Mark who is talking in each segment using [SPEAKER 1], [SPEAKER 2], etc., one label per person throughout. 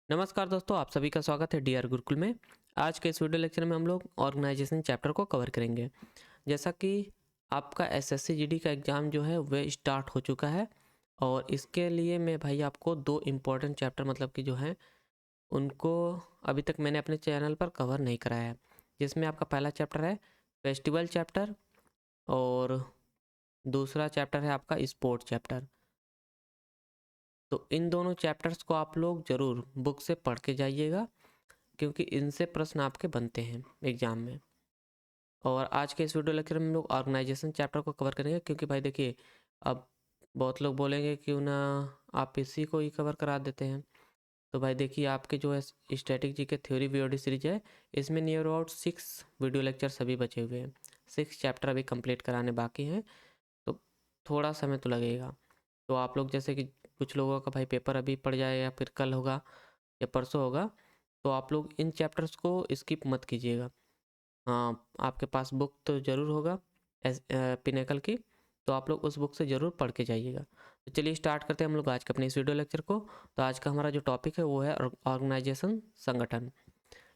[SPEAKER 1] नमस्कार दोस्तों, आप सभी का स्वागत है डीआर गुरुकुल में। आज के इस वीडियो लेक्चर में हम लोग ऑर्गेनाइजेशन चैप्टर को कवर करेंगे। जैसा कि आपका एसएससी जीडी का एग्ज़ाम जो है वह स्टार्ट हो चुका है और इसके लिए मैं भाई आपको दो इम्पॉर्टेंट चैप्टर मतलब कि जो हैं उनको अभी तक मैंने अपने चैनल पर कवर नहीं कराया है। जिसमें आपका पहला चैप्टर है फेस्टिवल चैप्टर और दूसरा चैप्टर है आपका स्पोर्ट चैप्टर। तो इन दोनों चैप्टर्स को आप लोग ज़रूर बुक से पढ़ के जाइएगा, क्योंकि इनसे प्रश्न आपके बनते हैं एग्ज़ाम में। और आज के इस वीडियो लेक्चर में हम लोग ऑर्गेनाइजेशन चैप्टर को कवर करेंगे, क्योंकि भाई देखिए अब बहुत लोग बोलेंगे क्यों ना आप इसी को ही कवर करा देते हैं। तो भाई देखिए आपके जो है स्टैटिक जी के थ्योरी वीओडी सीरीज है, इसमें नियर अबाउट 6 वीडियो लेक्चर सभी बचे हुए हैं। 6 चैप्टर अभी कंप्लीट कराने बाकी हैं, तो थोड़ा समय तो लगेगा। तो आप लोग जैसे कि कुछ लोगों का भाई पेपर अभी पड़ जाए या फिर कल होगा या परसों होगा, तो आप लोग इन चैप्टर्स को स्किप मत कीजिएगा। हाँ, आपके पास बुक तो ज़रूर होगा पिनेकल की, तो आप लोग उस बुक से ज़रूर पढ़ के जाइएगा। तो चलिए स्टार्ट करते हैं हम लोग आज के अपने इस वीडियो लेक्चर को। तो आज का हमारा जो टॉपिक है वो है ऑर्गेनाइजेशन, संगठन।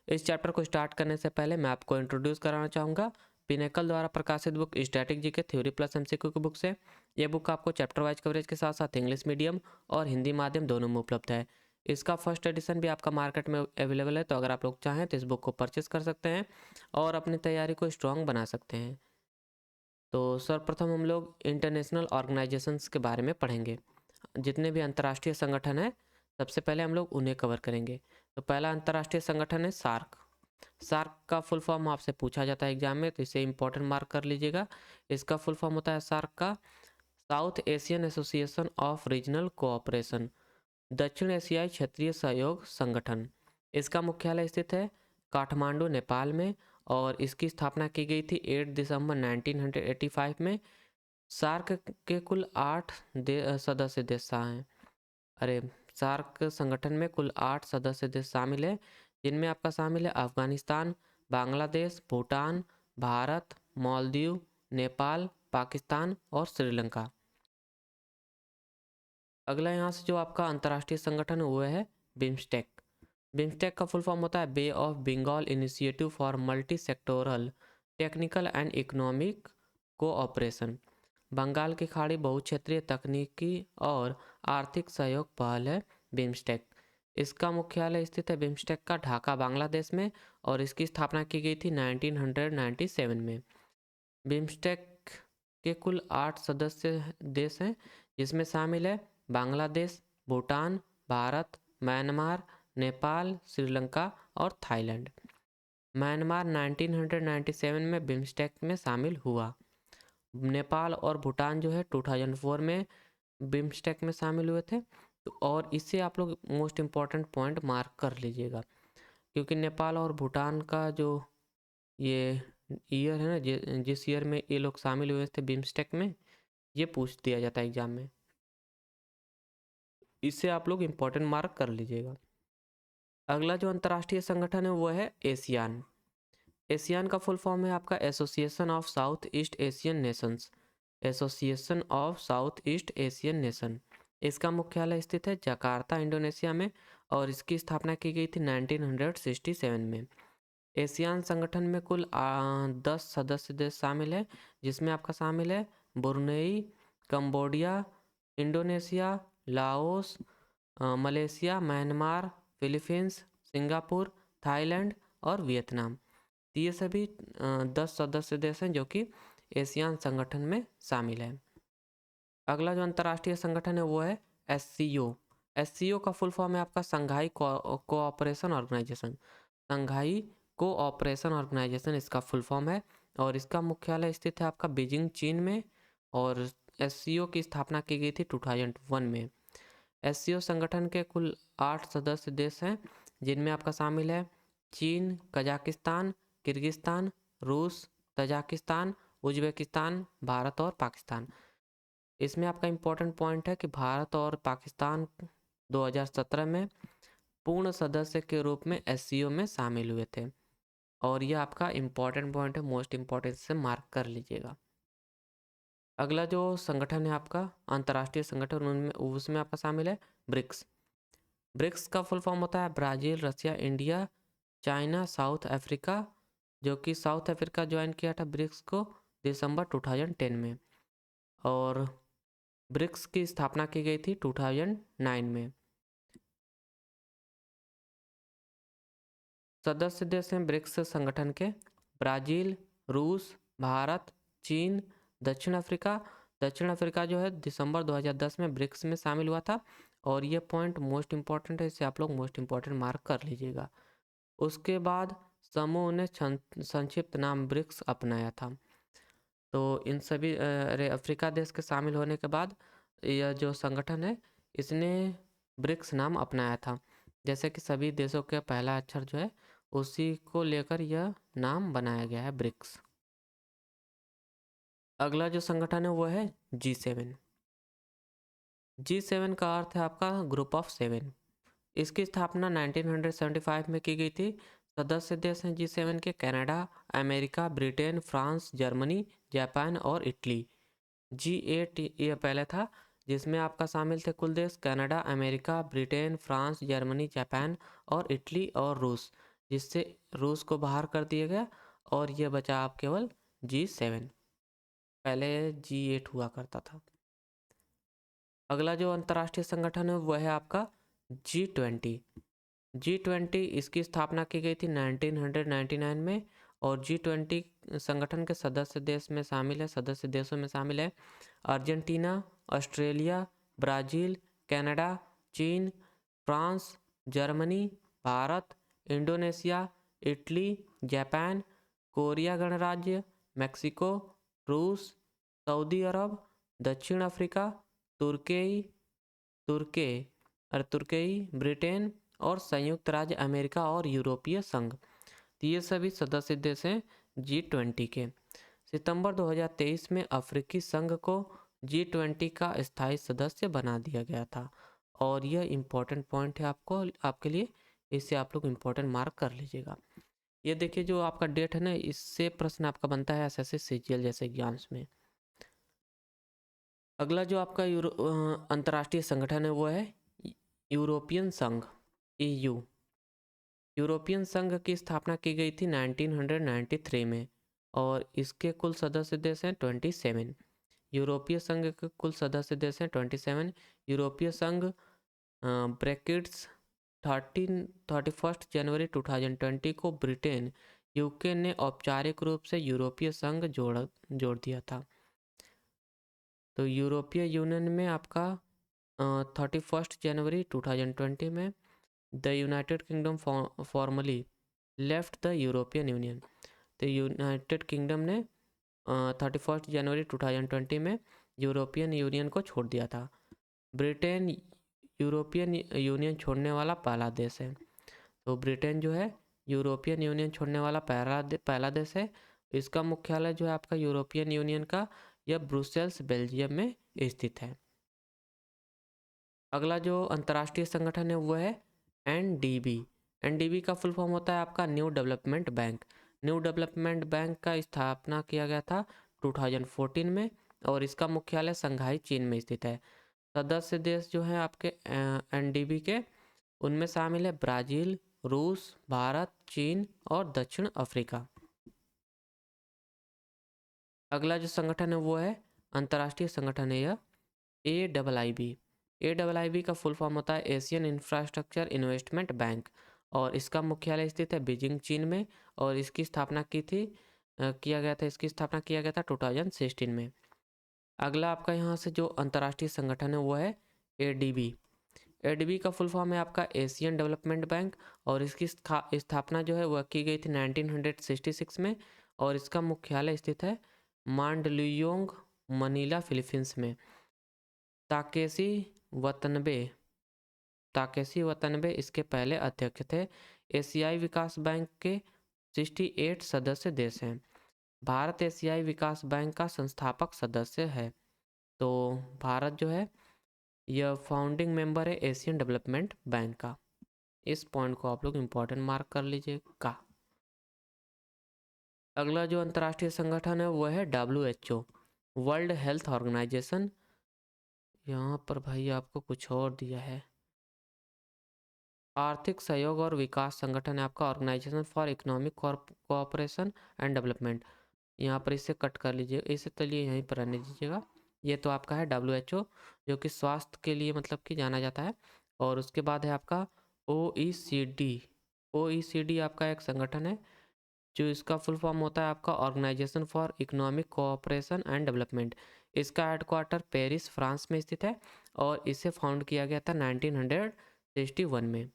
[SPEAKER 1] इस चैप्टर को स्टार्ट करने से पहले मैं आपको इंट्रोड्यूस कराना चाहूँगा पिनेकल द्वारा प्रकाशित बुक स्टैटिक जी के थ्योरी प्लस एमसीक्यू की बुक से। ये बुक आपको चैप्टर वाइज कवरेज के साथ साथ इंग्लिश मीडियम और हिंदी माध्यम दोनों में उपलब्ध है। इसका फर्स्ट एडिशन भी आपका मार्केट में अवेलेबल है, तो अगर आप लोग चाहें तो इस बुक को परचेस कर सकते हैं और अपनी तैयारी को स्ट्रॉन्ग बना सकते हैं। तो सर्वप्रथम हम लोग इंटरनेशनल ऑर्गेनाइजेशंस के बारे में पढ़ेंगे। जितने भी अंतर्राष्ट्रीय संगठन हैं, सबसे पहले हम लोग उन्हें कवर करेंगे। तो पहला अंतर्राष्ट्रीय संगठन है सार्क। सार्क का फुल फॉर्म आपसे पूछा जाता है एग्जाम में, तो इसे इंपॉर्टेंट मार्क कर लीजिएगा। इसका फुल फॉर्म होता है सार्क का south Asian association of regional cooperation, दक्षिण एशियाई क्षेत्रीय सहयोग संगठन। इसका मुख्यालय स्थित है काठमांडू, नेपाल में और इसकी स्थापना की गई थी 8 दिसंबर 1985 में। सार्क के कुल 8 सदस्य देश हैं। अरे, सार्क संगठन में कुल 8 सदस्य देश शामिल है, जिनमें आपका शामिल है अफगानिस्तान, बांग्लादेश, भूटान, भारत, मालदीव, नेपाल, पाकिस्तान और श्रीलंका। अगला यहाँ से जो आपका अंतर्राष्ट्रीय संगठन है वो है बिम्स्टेक। बिम्स्टेक का फुल फॉर्म होता है bay of Bengal initiative for multi sectoral technical and economic cooperation. Bengal की खाड़ी बहुक्षेत्रीय तकनीकी और आर्थिक सहयोग पहल है बिम्स्टेक। इसका मुख्यालय स्थित है बिम्स्टेक का ढाका, बांग्लादेश में और इसकी स्थापना की गई थी 1997 में। बिम्स्टेक के कुल 8 सदस्य देश हैं, जिसमें शामिल है बांग्लादेश, भूटान, भारत, म्यांमार, नेपाल, श्रीलंका और थाईलैंड। म्यांमार 1997 में बिम्स्टेक में शामिल हुआ। नेपाल और भूटान जो है 2004 में बिम्स्टेक में शामिल हुए थे। तो और इससे आप लोग मोस्ट इम्पॉर्टेंट पॉइंट मार्क कर लीजिएगा, क्योंकि नेपाल और भूटान का जो ये ईयर है ना, जिस ईयर में ये लोग शामिल हुए थे बिम्स्टेक में, ये पूछ दिया जाता है एग्जाम में। इससे आप लोग इम्पोर्टेंट मार्क कर लीजिएगा। अगला जो अंतर्राष्ट्रीय संगठन है वो है एशियान। एशियान का फुल फॉर्म है आपका association of south east Asian Nations. Association of south east Asian nation. इसका मुख्यालय स्थित है जकार्ता, इंडोनेशिया में और इसकी स्थापना की गई थी 1967 में। एशियान संगठन में कुल 10 सदस्य देश शामिल है, जिसमें आपका शामिल है Brunei, Cambodia, Indonesia, Laos, Malaysia, Myanmar, Philippines, Singapore, Thailand और वियतनाम। तो ये सभी 10 सदस्य देश हैं जो कि एशियान संगठन में शामिल है। अगला जो अंतर्राष्ट्रीय संगठन है वो है एससीओ। एससीओ का फुल फॉर्म है आपका संघाई कोऑपरेशन ऑर्गेनाइजेशन। संघाई कोऑपरेशन ऑर्गेनाइजेशन इसका फुल फॉर्म है और इसका मुख्यालय स्थित है आपका बीजिंग, चीन में और एससीओ की स्थापना की गई थी 2001 में। एससीओ संगठन के कुल 8 सदस्य देश हैं, जिनमें आपका शामिल है चीन, कजाकिस्तान, किर्गिस्तान, रूस, तजाकिस्तान, उज्बेकिस्तान, भारत और पाकिस्तान। इसमें आपका इम्पोर्टेंट पॉइंट है कि भारत और पाकिस्तान 2017 में पूर्ण सदस्य के रूप में एससीओ में शामिल हुए थे और यह आपका इम्पोर्टेंट पॉइंट है, मोस्ट इम्पोर्टेंट से मार्क कर लीजिएगा। अगला जो संगठन है आपका अंतर्राष्ट्रीय संगठन, उनमें उसमें आपका शामिल है ब्रिक्स। ब्रिक्स का फुल फॉर्म होता है ब्राज़ील, रसिया, इंडिया, चाइना, साउथ अफ्रीका, जो कि साउथ अफ्रीका ज्वाइन किया था ब्रिक्स को दिसंबर 2010 में, और ब्रिक्स की स्थापना की गई थी 2009 में। सदस्य देश हैं ब्रिक्स संगठन के ब्राज़ील, रूस, भारत, चीन, दक्षिण अफ्रीका। दक्षिण अफ्रीका जो है दिसंबर 2010 में ब्रिक्स में शामिल हुआ था, और ये पॉइंट मोस्ट इम्पॉर्टेंट है, इसे आप लोग मोस्ट इम्पॉर्टेंट मार्क कर लीजिएगा। उसके बाद समूह ने संक्षिप्त नाम ब्रिक्स अपनाया था। तो इन सभी अफ्रीका देश के शामिल होने के बाद यह जो संगठन है इसने ब्रिक्स नाम अपनाया था। जैसे कि सभी देशों का पहला अक्षर जो है उसी को लेकर यह नाम बनाया गया है ब्रिक्स। अगला जो संगठन है वो है G7। G7 का अर्थ है आपका ग्रुप ऑफ 7। इसकी स्थापना 1975 में की गई थी। सदस्य देश हैं G7 के Canada, America, Britain, France, Germany, Japan और इटली। G8 ये पहले था, जिसमें आपका शामिल थे कुल देश Canada, America, Britain, France, Germany, Japan और इटली और रूस, जिससे रूस को बाहर कर दिया गया और यह बचा आप केवल G7। पहले G8 हुआ करता था। अगला जो अंतर्राष्ट्रीय संगठन है वह है आपका G20। G20 इसकी स्थापना की गई थी 1999 में, और G20 संगठन के सदस्य देश में शामिल है, सदस्य देशों में शामिल है अर्जेंटीना, ऑस्ट्रेलिया, ब्राज़ील, कनाडा, चीन, France, Germany, Bharat, Indonesia, Italy, Japan, Korea गणराज्य, मेक्सिको, रूस, सऊदी अरब, दक्षिण अफ्रीका, तुर्की तुर्की, ब्रिटेन और संयुक्त राज्य अमेरिका और यूरोपीय संघ। तो ये सभी सदस्य देश हैं G20 के। सितंबर 2023 में अफ्रीकी संघ को G20 का स्थायी सदस्य बना दिया गया था, और यह इम्पोर्टेंट पॉइंट है आपके लिए, इसे आप लोग इम्पोर्टेंट मार्क कर लीजिएगा। ये देखिए जो आपका डेट है ना, इससे प्रश्न आपका बनता है एसएससी सीजीएल जैसे एग्जाम्स में। अगला जो आपका अंतर्राष्ट्रीय संगठन है वो है यूरोपियन संघ, EU। यूरोपियन संघ की स्थापना की गई थी 1993 में, और इसके कुल सदस्य देश हैं 27। यूरोपीय संघ के कुल सदस्य देश हैं 27। यूरोपीय संघ ब्रैकेट्स 31 जनवरी 2020 को ब्रिटेन, यूके ने औपचारिक रूप से यूरोपीय संघ जोड़ दिया था। तो यूरोपीय यूनियन में आपका 31 जनवरी 2020 में the United kingdom formally left the European union. तो यूनाइटेड किंगडम ने 31 जनवरी 2020 में यूरोपियन यूनियन को छोड़ दिया था। ब्रिटेन यूरोपियन यूनियन छोड़ने वाला पहला देश है। तो ब्रिटेन जो है यूरोपियन यूनियन छोड़ने वाला पहला देश है। इसका मुख्यालय जो है आपका यूरोपियन यूनियन का, यह ब्रुसेल्स बेल्जियम में स्थित है। अगला जो अंतर्राष्ट्रीय संगठन है वो है NDB। NDB का फुल फॉर्म होता है आपका new development bank. New development bank का स्थापना किया गया था 2014 में, और इसका मुख्यालय शंघाई चीन में स्थित है। सदस्य देश जो हैं आपके NDB के, उनमें शामिल है ब्राज़ील, रूस, भारत, चीन और दक्षिण अफ्रीका। अगला जो संगठन है वो है अंतर्राष्ट्रीय संगठन है यह AIIB। AIIB का फुल फॉर्म होता है एशियन इंफ्रास्ट्रक्चर इन्वेस्टमेंट बैंक, और इसका मुख्यालय स्थित है बीजिंग चीन में, और इसकी स्थापना इसकी स्थापना किया गया था 2016 में। अगला आपका यहाँ से जो अंतर्राष्ट्रीय संगठन है वो है ADB। ADB का फुल फॉर्म है आपका एशियन डेवलपमेंट बैंक, और इसकी स्थापना जो है वह की गई थी 1966 में, और इसका मुख्यालय स्थित है मांडलुयोंग, मनीला, फिलीपींस में। ताकेशी वतनबे इसके पहले अध्यक्ष थे। एशियाई विकास बैंक के 68 सदस्य देश हैं। भारत एशियाई विकास बैंक का संस्थापक सदस्य है। तो भारत जो है यह फाउंडिंग मेंबर है एशियन डेवलपमेंट बैंक का। इस पॉइंट को आप लोग इम्पोर्टेंट मार्क कर लीजिएगा। अगला जो अंतर्राष्ट्रीय संगठन है वह है WHO, वर्ल्ड हेल्थ ऑर्गेनाइजेशन। यहाँ पर भाई आपको कुछ और दिया है, आर्थिक सहयोग और विकास संगठन है आपका organisation for economic cooperation and development. यहाँ पर इसे कट कर लीजिए, इसे चलिए यहीं पर रहने दीजिएगा। ये तो आपका है WHO, जो कि स्वास्थ्य के लिए मतलब कि जाना जाता है। और उसके बाद है आपका OECD। OECD आपका एक संगठन है, जो इसका फुल फॉर्म होता है आपका organisation for economic cooperation and development. इसका हेडक्वार्टर पेरिस फ्रांस में स्थित है और इसे फाउंड किया गया था 1961 में।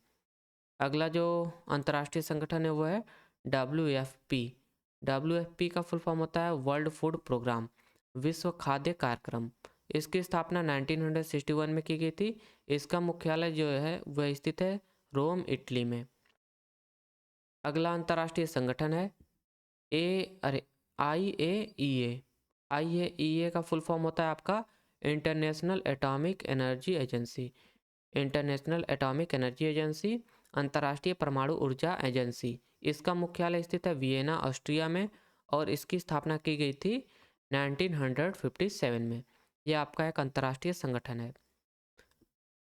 [SPEAKER 1] अगला जो अंतर्राष्ट्रीय संगठन है वो है WFP। WFP का फुल फॉर्म होता है वर्ल्ड फूड प्रोग्राम, विश्व खाद्य कार्यक्रम। इसकी स्थापना 1961 में की गई थी। इसका मुख्यालय जो है वह स्थित है रोम, इटली में। अगला अंतर्राष्ट्रीय संगठन है IAEA। IAEA का फुल फॉर्म होता है आपका international atomic energy agency. International atomic energy agency, अंतर्राष्ट्रीय परमाणु ऊर्जा एजेंसी। इसका मुख्यालय स्थित है वियना, ऑस्ट्रिया में और इसकी स्थापना की गई थी 1957 में। यह आपका एक अंतर्राष्ट्रीय संगठन है।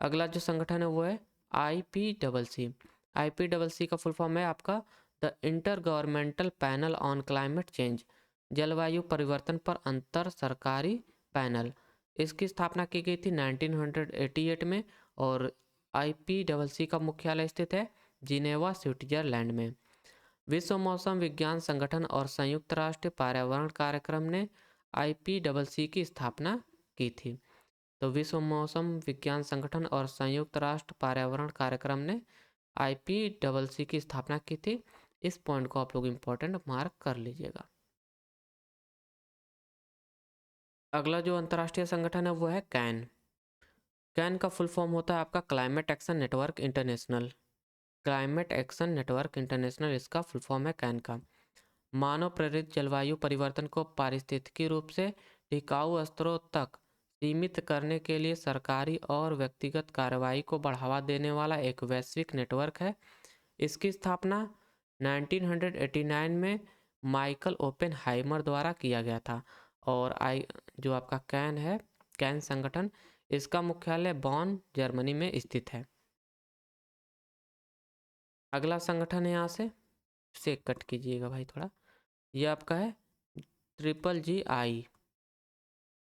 [SPEAKER 1] अगला जो संगठन है वो है IPCC। IPCC का फुल फॉर्म है आपका the inter governmental panel on climate change, जलवायु परिवर्तन पर अंतर सरकारी पैनल। इसकी स्थापना की गई थी 1988 में और IPCC का मुख्यालय स्थित है जिनेवा, स्विट्जरलैंड में। विश्व मौसम विज्ञान संगठन और संयुक्त राष्ट्र पर्यावरण कार्यक्रम ने IPCC की स्थापना की थी। तो विश्व मौसम विज्ञान संगठन और संयुक्त राष्ट्र पर्यावरण कार्यक्रम ने IPCC की स्थापना की थी। इस पॉइंट को आप लोग इम्पोर्टेंट मार्क कर लीजिएगा। अगला जो अंतर्राष्ट्रीय संगठन है वो है कैन। कैन का फुल फॉर्म होता है आपका climate action network international. Climate action network international इसका फुल फॉर्म है कैन का। मानव प्रेरित जलवायु परिवर्तन को पारिस्थितिकी रूप से टिकाऊ स्तरों तक सीमित करने के लिए सरकारी और व्यक्तिगत कार्रवाई को बढ़ावा देने वाला एक वैश्विक नेटवर्क है। इसकी स्थापना 1989 में माइकल ओपेनहाइमर द्वारा किया गया था। और जो आपका कैन है, कैन संगठन, इसका मुख्यालय बॉन, जर्मनी में स्थित है। अगला संगठन है, यहाँ से कट कीजिएगा भाई थोड़ा, ये आपका है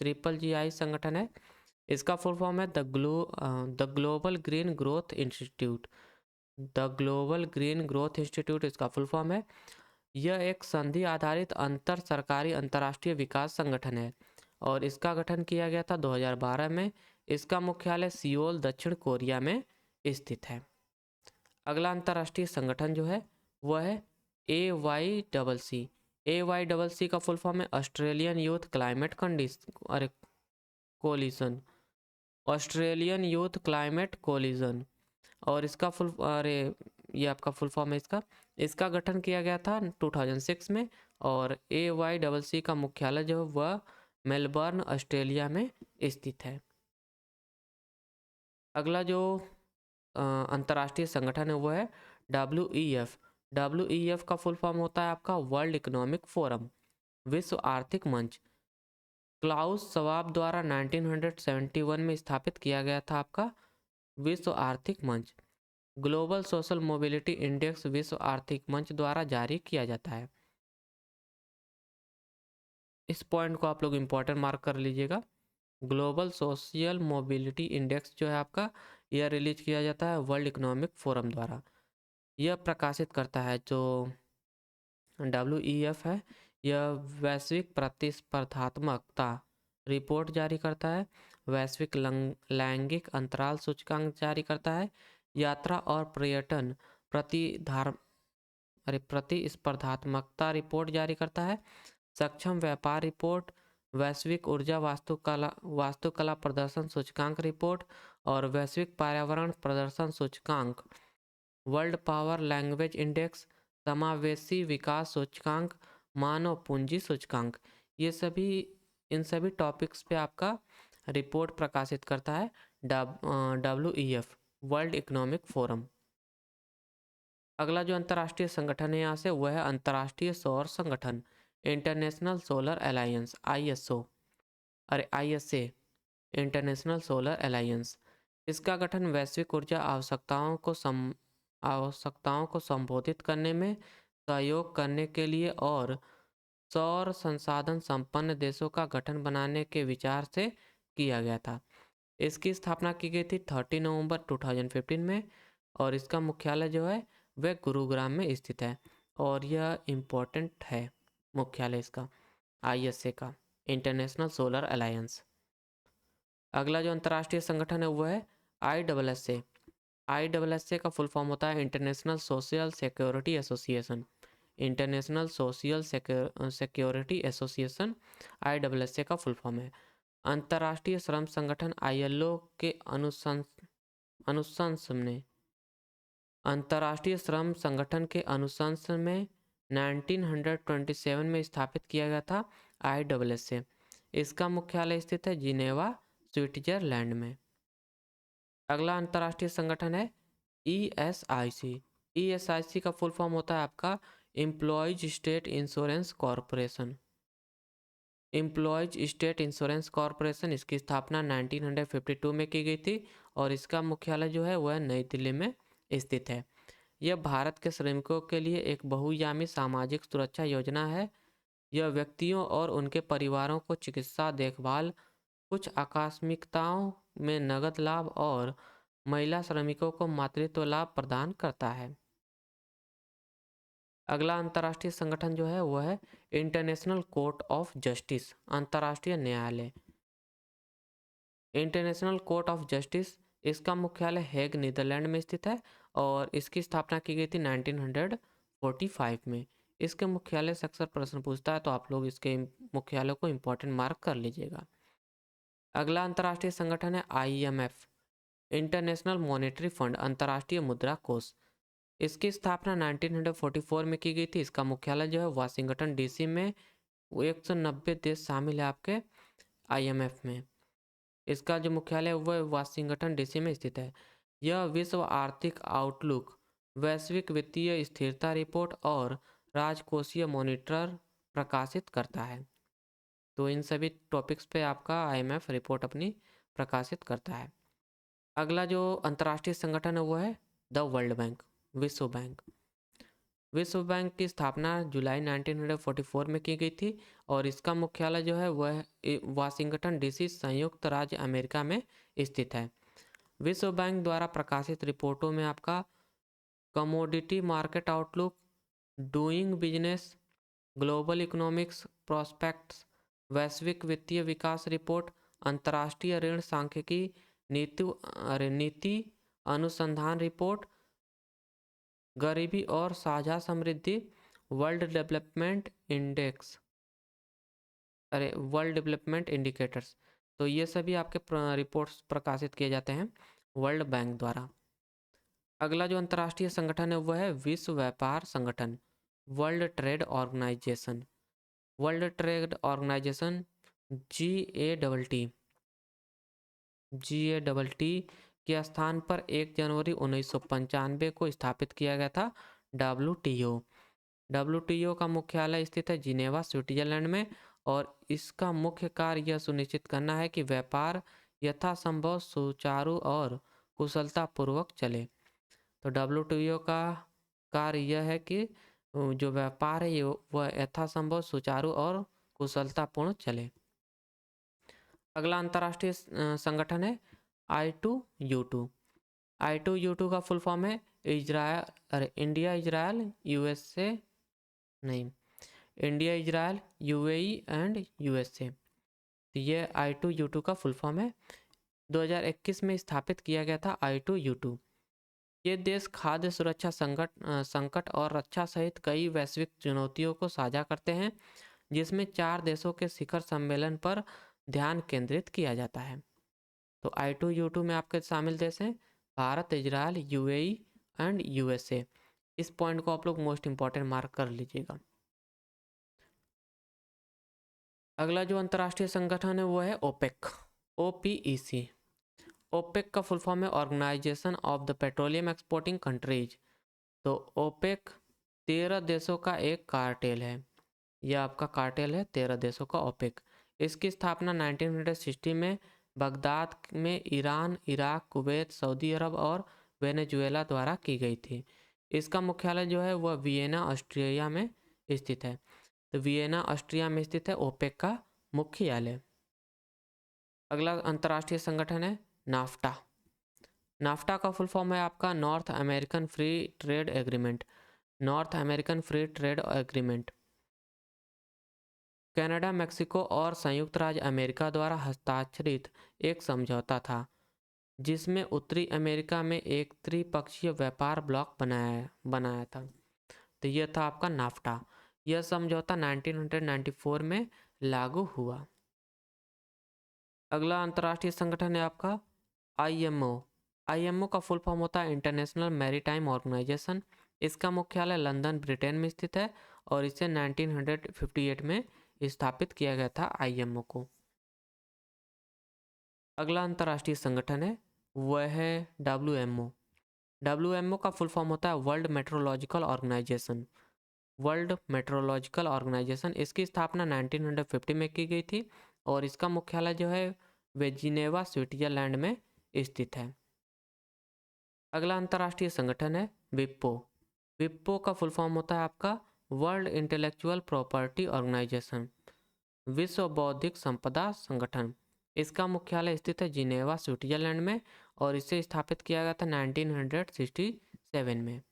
[SPEAKER 1] GGI संगठन है। इसका फुल फॉर्म है the global green growth institute. The global green growth institute इसका फुल फॉर्म है। यह एक संधि आधारित अंतर सरकारी अंतर्राष्ट्रीय विकास संगठन है और इसका गठन किया गया था 2012 में। इसका मुख्यालय सियोल, दक्षिण कोरिया में स्थित है। अगला अंतर्राष्ट्रीय संगठन जो है वह है AYCC। AYCC का फुल फॉर्म है Australian youth climate coalition. Australian youth climate coalition. और इसका ये आपका फुल फॉर्म है इसका गठन किया गया था 2006 में और AYCC का मुख्यालय जो है वह मेलबर्न, ऑस्ट्रेलिया में स्थित है। अगला जो अंतर्राष्ट्रीय संगठन है वो है WEF। WEF का फुल फॉर्म होता है आपका वर्ल्ड इकोनॉमिक फोरम, विश्व आर्थिक मंच। क्लाउस शवाब द्वारा 1971 में स्थापित किया गया था आपका विश्व आर्थिक मंच। ग्लोबल सोशल मोबिलिटी इंडेक्स विश्व आर्थिक मंच द्वारा जारी किया जाता है। इस पॉइंट को आप लोग इम्पोर्टेंट मार्क कर लीजिएगा। ग्लोबल सोशल मोबिलिटी इंडेक्स जो है आपका, यह रिलीज किया जाता है वर्ल्ड इकोनॉमिक फोरम द्वारा। यह प्रकाशित करता है जो WEF है, यह वैश्विक प्रतिस्पर्धात्मकता रिपोर्ट जारी करता है, वैश्विक लैंगिक अंतराल सूचकांक जारी करता है, यात्रा और पर्यटन प्रतिस्पर्धात्मकता रिपोर्ट जारी करता है, सक्षम व्यापार रिपोर्ट, वैश्विक ऊर्जा वास्तुकला प्रदर्शन सूचकांक रिपोर्ट और वैश्विक पर्यावरण प्रदर्शन सूचकांक, वर्ल्ड पावर लैंग्वेज इंडेक्स, समावेशी विकास सूचकांक, मानव पूंजी सूचकांक। ये सभी इन सभी टॉपिक्स पे आपका रिपोर्ट प्रकाशित करता है WEF, वर्ल्ड इकोनॉमिक फोरम। अगला जो अंतर्राष्ट्रीय संगठन है यहाँ से वह है अंतर्राष्ट्रीय सौर संगठन, international solar alliance, ISA, international solar alliance. इसका गठन वैश्विक ऊर्जा आवश्यकताओं को आवश्यकताओं को संबोधित करने में सहयोग करने के लिए और सौर संसाधन संपन्न देशों का गठन बनाने के विचार से किया गया था। इसकी स्थापना की गई थी 30 नवंबर 2015 में और इसका मुख्यालय जो है वह गुरुग्राम में स्थित है और यह इम्पोर्टेंट है मुख्यालय इसका ISA का, इंटरनेशनल सोलर अलायंस। अगला जो अंतर्राष्ट्रीय संगठन है वह है ISSA। ISSA का फुल फॉर्म होता है international social security association. International social security association ISSA का फुल फॉर्म है। अंतर्राष्ट्रीय श्रम संगठन ILO के अनुशंसन में अंतर्राष्ट्रीय श्रम संगठन के अनुशंसन में 1927 में स्थापित किया गया था ISSA। इसका मुख्यालय स्थित है जिनेवा, स्विट्जरलैंड में। अगला अंतर्राष्ट्रीय संगठन है ESIC। ESIC का फुल फॉर्म होता है आपका employees state insurance corporation. Employees state insurance corporation, इसकी स्थापना 1952 में की गई थी और इसका मुख्यालय जो है वह नई दिल्ली में स्थित है। यह भारत के श्रमिकों के लिए एक बहुआयामी सामाजिक सुरक्षा योजना है। यह व्यक्तियों और उनके परिवारों को चिकित्सा देखभाल, कुछ आकस्मिकताओं में नगद लाभ और महिला श्रमिकों को मातृत्व लाभ प्रदान करता है। अगला अंतर्राष्ट्रीय संगठन जो है वह है इंटरनेशनल कोर्ट ऑफ जस्टिस, अंतर्राष्ट्रीय न्यायालय। इंटरनेशनल कोर्ट ऑफ जस्टिस, इसका मुख्यालय हेग, नीदरलैंड में स्थित है और इसकी स्थापना की गई थी 1945 में। इसके मुख्यालय से अक्सर प्रश्न पूछता है तो आप लोग इसके मुख्यालय को इम्पोर्टेंट मार्क कर लीजिएगा। अगला अंतर्राष्ट्रीय संगठन है IMF, इंटरनेशनल मॉनेटरी फंड, अंतर्राष्ट्रीय मुद्रा कोष। इसकी स्थापना 1944 में की गई थी। इसका मुख्यालय जो है वाशिंगटन DC में। 190 देश शामिल है आपके IMF में। इसका जो मुख्यालय है वह वाशिंगटन DC में स्थित है। यह विश्व आर्थिक आउटलुक, वैश्विक वित्तीय स्थिरता रिपोर्ट और राजकोषीय मॉनिटर प्रकाशित करता है। तो इन सभी टॉपिक्स पे आपका IMF रिपोर्ट अपनी प्रकाशित करता है। अगला जो अंतर्राष्ट्रीय संगठन है वो है द वर्ल्ड बैंक, विश्व बैंक। विश्व बैंक की स्थापना जुलाई 1944 में की गई थी और इसका मुख्यालय जो है वह वाशिंगटन DC, संयुक्त राज्य अमेरिका में स्थित है। विश्व बैंक द्वारा प्रकाशित रिपोर्टों में आपका commodity market outlook, doing business, global economics prospects, वैश्विक वित्तीय विकास रिपोर्ट, अंतर्राष्ट्रीय ऋण सांख्यिकी, नीति अनुसंधान रिपोर्ट, गरीबी और साझा समृद्धि, वर्ल्ड डेवलपमेंट इंडिकेटर्स, तो ये सभी आपके रिपोर्ट्स प्रकाशित किए जाते हैं वर्ल्ड बैंक द्वारा। अगला जो अंतर्राष्ट्रीय संगठन है वह है विश्व व्यापार संगठन, world trade organisation. World trade organisation GATT के स्थान पर 1 जनवरी 1995 को स्थापित किया गया था WTO का मुख्यालय स्थित है जिनेवा, स्विट्जरलैंड में और इसका मुख्य कार्य यह सुनिश्चित करना है कि व्यापार यथासंभव सुचारू और कुशलतापूर्वक चले। तो WTO का कार्य यह है कि जो व्यापार है वह यथासंभव सुचारू और कुशलतापूर्ण चले। अगला अंतर्राष्ट्रीय संगठन है I2U2। I2U2 का फुल फॉर्म है India Israel UAE and USA। तो ये I2U2 का फुल फॉर्म है। 2021 में स्थापित किया गया था I2U2। ये देश खाद्य सुरक्षा संकट और रक्षा सहित कई वैश्विक चुनौतियों को साझा करते हैं, जिसमें 4 देशों के शिखर सम्मेलन पर ध्यान केंद्रित किया जाता है। तो I2U2 में आपके शामिल देश हैं Bharat, Israel, UAE and USA। इस पॉइंट को आप लोग मोस्ट इंपॉर्टेंट मार्क कर लीजिएगा। अगला जो अंतर्राष्ट्रीय संगठन है वो है OPEC। OPEC का फुल फॉर्म है organisation of the petroleum exporting countries. तो OPEC 13 देशों का एक कार्टेल है। यह आपका कार्टेल है 13 देशों का OPEC। इसकी स्थापना 1960 में बगदाद में ईरान, इराक, कुवैत, सऊदी अरब और वेनेजुएला द्वारा की गई थी। इसका मुख्यालय जो है वह वियना ऑस्ट्रिया में स्थित है। तो वियना ऑस्ट्रिया में स्थित है ओपेक का मुख्यालय। अगला अंतर्राष्ट्रीय संगठन है नाफ्टा। नाफ्टा का फुल फॉर्म है आपका north American free trade agreement. North American free trade agreement Canada, Mexico और संयुक्त राज्य अमेरिका द्वारा हस्ताक्षरित एक समझौता था जिसमें उत्तरी अमेरिका में एक त्रिपक्षीय व्यापार ब्लॉक बनाया था। तो यह था आपका नाफ्टा। यह समझौता 1994 में लागू हुआ। अगला अंतर्राष्ट्रीय संगठन है आपका आईएमओ। आईएमओ का फुल फॉर्म होता है इंटरनेशनल मैरीटाइम ऑर्गेनाइजेशन। इसका मुख्यालय लंदन, ब्रिटेन में स्थित है और इसे 1958 में स्थापित किया गया था आईएमओ को। अगला अंतर्राष्ट्रीय संगठन है वह है डब्ल्यूएमओ। डब्ल्यूएमओ का फुल फॉर्म होता है world meteorological organisation. World meteorological organisation, इसकी स्थापना 1950 में की गई थी और इसका मुख्यालय जो है वे जिनेवा, स्विट्जरलैंड में स्थित है। अगला अंतर्राष्ट्रीय संगठन है विप्पो। विप्पो का फुल फॉर्म होता है आपका वर्ल्ड इंटेलेक्चुअल प्रॉपर्टी ऑर्गेनाइजेशन, विश्व बौद्धिक संपदा संगठन। इसका मुख्यालय स्थित है जिनेवा, स्विट्जरलैंड में और इसे स्थापित किया गया था 1967 में।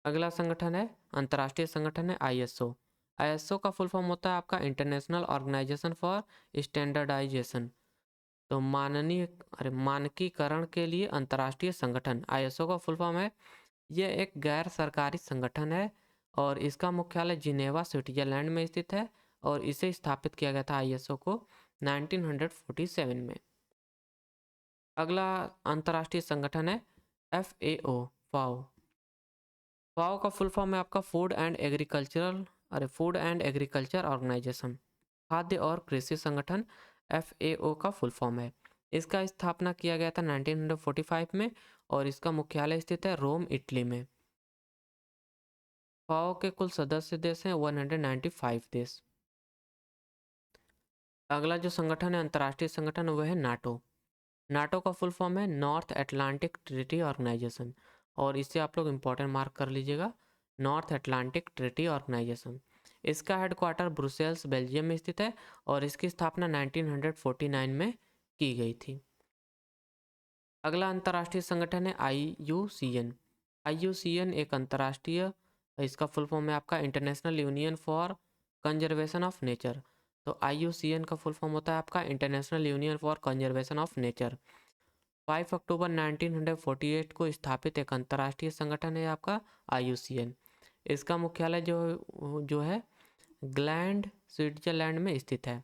[SPEAKER 1] अगला संगठन है अंतर्राष्ट्रीय संगठन है आईएसओ। आईएसओ का फुल फॉर्म होता है आपका इंटरनेशनल ऑर्गेनाइजेशन फॉर स्टैंडर्डाइजेशन। तो मानकीकरण के लिए अंतर्राष्ट्रीय संगठन, आईएसओ का फुल फॉर्म है। यह एक गैर सरकारी संगठन है और इसका मुख्यालय जिनेवा, स्विट्जरलैंड में स्थित है और इसे स्थापित किया गया था आईएसओ को 1947 में। अगला अंतर्राष्ट्रीय संगठन है एफएओ, फाओ। फाओ का फुल फॉर्म है आपका फूड एंड एग्रीकल्चर ऑर्गेनाइजेशन, खाद्य और कृषि संगठन। एफएओ का फुल फॉर्म है। इसका स्थापना किया गया था 1945 में और इसका मुख्यालय स्थित है रोम, इटली में। फाओ के कुल सदस्य देश हैं 195 देश। अगला जो संगठन है अंतर्राष्ट्रीय संगठन वह है नाटो। नाटो का फुल फॉर्म है नॉर्थ अटलांटिक ट्रीटी ऑर्गेनाइजेशन और इसे आप लोग इंपॉर्टेंट मार्क कर लीजिएगा, नॉर्थ अटलांटिक ट्रीटी ऑर्गेनाइजेशन। इसका हेडक्वार्टर ब्रुसेल्स, बेल्जियम में स्थित है और इसकी स्थापना 1949 में की गई थी। अगला अंतर्राष्ट्रीय संगठन है आईयूसीएन। आईयूसीएन एक अंतर्राष्ट्रीय, इसका फुल फॉर्म है आपका international union for conservation of nature. तो आईयूसीएन का फुल फॉर्म होता है आपका international union for conservation of nature. 5 अक्टूबर 1948 को स्थापित एक अंतर्राष्ट्रीय संगठन है आपका आईयूसीएन। इसका मुख्यालय जो है ग्लैंड, स्विट्जरलैंड में स्थित है।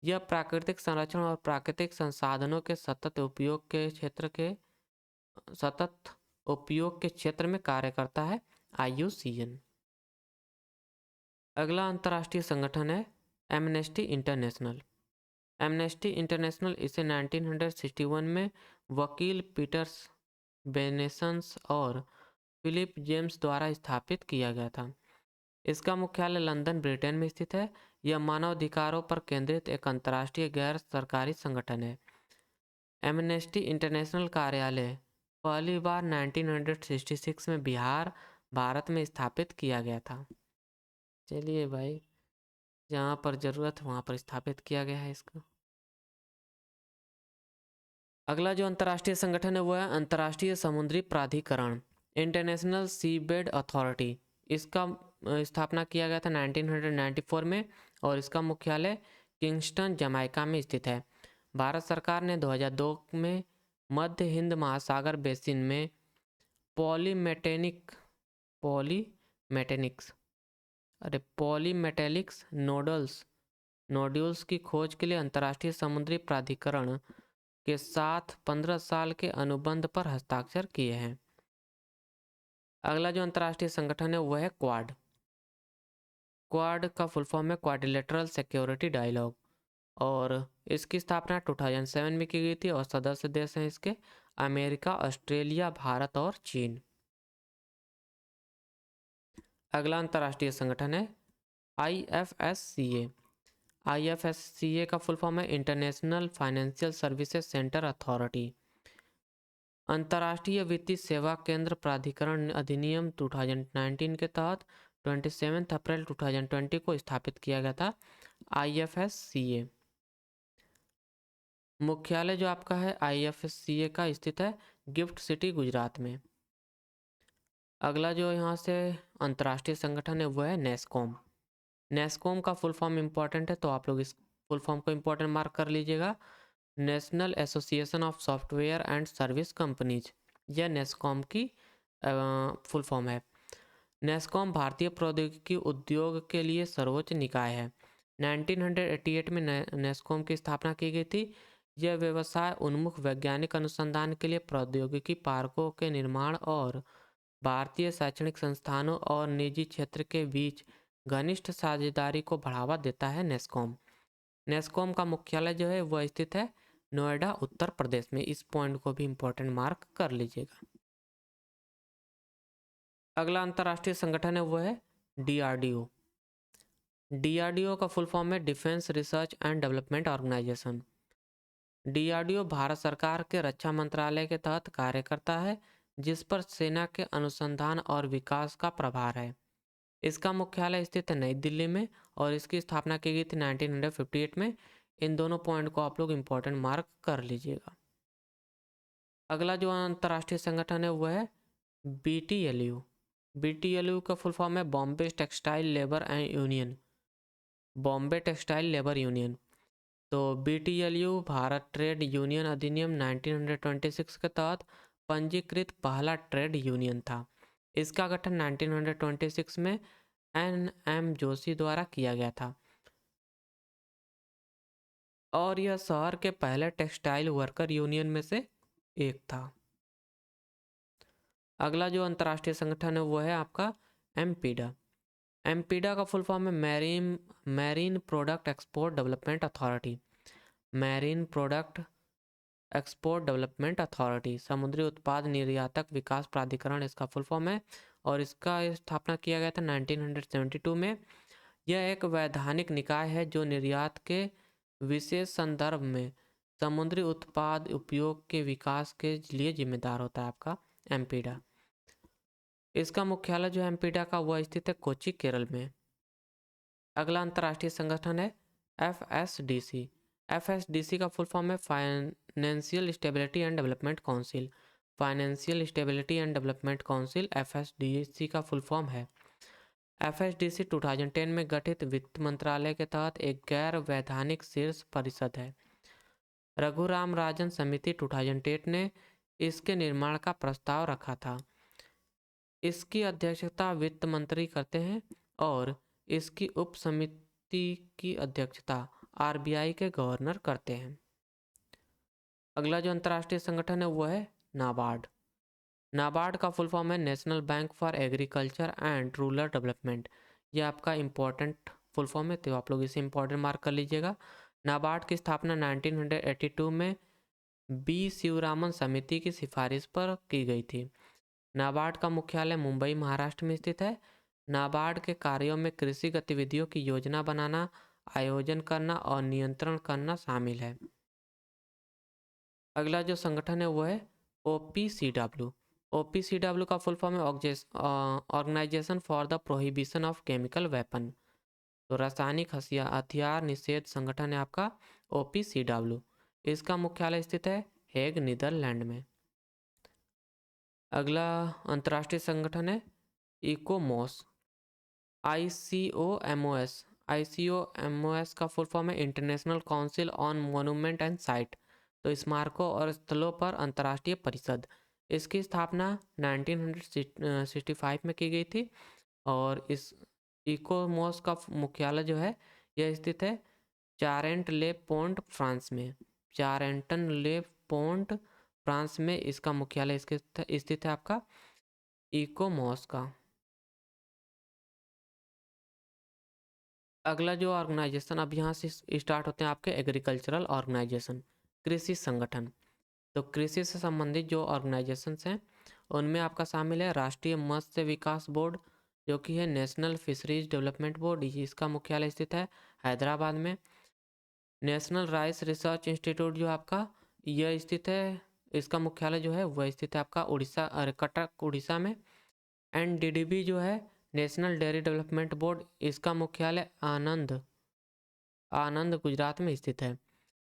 [SPEAKER 1] यह प्राकृतिक संरक्षण और प्राकृतिक संसाधनों के सतत उपयोग के क्षेत्र में कार्य करता है आईयूसीएन। अगला अंतर्राष्ट्रीय संगठन है एमनेस्टी इंटरनेशनल। एमनेस्टी इंटरनेशनल इसे 1961 में वकील पीटर्स बेनेसंस और फिलिप जेम्स द्वारा स्थापित किया गया था। इसका मुख्यालय लंदन, ब्रिटेन में स्थित है। यह मानवाधिकारों पर केंद्रित एक अंतर्राष्ट्रीय गैर सरकारी संगठन है। एमनेस्टी इंटरनेशनल कार्यालय पहली बार 1966 में बिहार, भारत में स्थापित किया गया था। चलिए भाई, जहाँ पर ज़रूरत वहाँ पर स्थापित किया गया है इसको। अगला जो अंतर्राष्ट्रीय संगठन है वो है अंतर्राष्ट्रीय समुद्री प्राधिकरण, इंटरनेशनल सीबेड अथॉरिटी। इसका स्थापना किया गया था 1994 में और इसका मुख्यालय किंगस्टन, जमैका में स्थित है। भारत सरकार ने 2002 में मध्य हिंद महासागर बेसिन में पॉलीमेटेलिक्स नोड्यूल्स की खोज के लिए अंतर्राष्ट्रीय समुद्री प्राधिकरण के साथ 15 साल के अनुबंध पर हस्ताक्षर किए हैं। अगला जो अंतर्राष्ट्रीय संगठन है वह है क्वाड। क्वाड का फुल फॉर्म है क्वाड्रिलेटरल सिक्योरिटी डायलॉग और इसकी स्थापना 2007 में की गई थी और सदस्य देश हैं इसके अमेरिका, ऑस्ट्रेलिया, भारत और चीन। अगला अंतर्राष्ट्रीय संगठन है आईएफएससीए। आईएफएससीए का फुल फॉर्म है international financial services centre authority. अंतर्राष्ट्रीय वित्तीय सेवा केंद्र प्राधिकरण अधिनियम 2019 के तहत 27 अप्रैल 2020 को स्थापित किया गया था IFSCA। मुख्यालय जो आपका है IFSCA का स्थित है गिफ्ट सिटी गुजरात में। अगला जो यहाँ से अंतर्राष्ट्रीय संगठन है वो है नेस्कॉम। नेस्कॉम का फुल फॉर्म इम्पॉर्टेंट है, तो आप लोग इस फुल फॉर्म को इम्पोर्टेंट मार्क कर लीजिएगा। National association of software and service companies, यह नेस्कॉम की फुल फॉर्म है। नेस्कॉम भारतीय प्रौद्योगिकी उद्योग के लिए सर्वोच्च निकाय है। 1988 में नेस्कॉम की स्थापना की गई थी। यह व्यवसाय उन्मुख वैज्ञानिक अनुसंधान के लिए प्रौद्योगिकी पार्कों के निर्माण और भारतीय शैक्षणिक संस्थानों और निजी क्षेत्र के बीच घनिष्ठ साझेदारी को बढ़ावा देता है। नेस्कॉम नेस्कॉम का मुख्यालय जो है वह स्थित है नोएडा, उत्तर प्रदेश में। इस पॉइंट को भी इम्पोर्टेंट मार्क कर लीजिएगा। अगला अंतर्राष्ट्रीय संगठन है वो है DRDO। DRDO का फुल फॉर्म है defence research and development organisation. DRDO Bharat सरकार के रक्षा मंत्रालय के तहत कार्य करता है, जिस पर सेना के अनुसंधान और विकास का प्रभार है। इसका मुख्यालय स्थित है नई दिल्ली में और इसकी स्थापना की गई थी 1958 में। इन दोनों पॉइंट को आप लोग इम्पोर्टेंट मार्क कर लीजिएगा। अगला जो अंतर्राष्ट्रीय संगठन है वो है BTLU। BTLU का फुल फॉर्म है Bombay textile labour and union. Bombay textile labour union. तो BTLU भारत ट्रेड यूनियन अधिनियम 1926 के तहत पंजीकृत पहला ट्रेड यूनियन था। इसका गठन 1926 में NM जोशी द्वारा किया गया था और यह शहर के पहले टेक्सटाइल वर्कर यूनियन में से एक था। अगला जो अंतर्राष्ट्रीय संगठन है वो है आपका एम्पीडा। एम्पीडा का फुल फॉर्म है marine product export development authority. Marine product export development authority, समुद्री उत्पाद निर्यातक विकास प्राधिकरण इसका फुल फॉर्म है और इसका स्थापना किया गया था 1972 में। यह एक वैधानिक निकाय है जो निर्यात के विशेष संदर्भ में समुद्री उत्पाद उपयोग के विकास के लिए जिम्मेदार होता है आपका एम्पीडा। इसका मुख्यालय जो है एम्पीडा का वह स्थित है कोच्चि, केरल में। अगला अंतर्राष्ट्रीय संगठन है FSDC। FSDC का फुल फॉर्म है financial stability and development council. Financial stability and development council FSDC का फुल फॉर्म है। FSDC 2010 में गठित वित्त मंत्रालय के तहत एक गैर वैधानिक शीर्ष परिषद है। रघुराम राजन समिति 2008 ने इसके निर्माण का प्रस्ताव रखा था। इसकी अध्यक्षता वित्त मंत्री करते हैं और इसकी उप समिति की अध्यक्षता RBI के गवर्नर करते हैं। अगला जो अंतर्राष्ट्रीय संगठन है वो है नाबार्ड। नाबार्ड का फुल फॉर्म है national bank for agriculture and rural development. यह आपका इम्पोर्टेंट फुल फॉर्म है, तो आप लोग इसे इम्पोर्टेंट मार्क कर लीजिएगा। नाबार्ड की स्थापना 1982 में B शिवरामन समिति की सिफारिश पर की गई थी। नाबार्ड का मुख्यालय मुंबई, महाराष्ट्र में स्थित है। नाबार्ड के कार्यों में कृषि गतिविधियों की योजना बनाना, आयोजन करना और नियंत्रण करना शामिल है। अगला जो संगठन है वो है OPCW। OPCW का फुल फॉर्म है organisation for the prohibition of chemical weapon. तो रासायनिक हथियार निषेध संगठन है आपका OPCW। इसका मुख्यालय स्थित है हेग, नीदरलैंड में। अगला अंतर्राष्ट्रीय संगठन है इकोमोस। ICOMOS। ICOMOS का फुल फॉर्म है international council on monument and site. तो स्मारकों और स्थलों पर अंतर्राष्ट्रीय परिषद। इसकी स्थापना 1965 में की गई थी और इस इकोमोस का मुख्यालय जो है यह स्थित है चारेंट ले पोंट, फ्रांस में। चारेंटन ले पोंट, फ्रांस में इसका मुख्यालय इसके स्थित है आपका इकोमोस का। अगला जो ऑर्गेनाइजेशन अब यहाँ से स्टार्ट होते हैं आपके एग्रीकल्चरल ऑर्गेनाइजेशन, कृषि संगठन। तो कृषि से संबंधित जो ऑर्गेनाइजेशंस हैं उनमें आपका शामिल है राष्ट्रीय मत्स्य विकास बोर्ड, जो कि है नेशनल फिशरीज डेवलपमेंट बोर्ड। इसका मुख्यालय स्थित है हैदराबाद में। नेशनल राइस रिसर्च इंस्टीट्यूट जो आपका यह स्थित है इसका मुख्यालय जो है वह स्थित है आपका उड़ीसा, कटक उड़ीसा में। एनडीडीबी जो है नेशनल डेयरी डेवलपमेंट बोर्ड, इसका मुख्यालय आनंद गुजरात में स्थित है।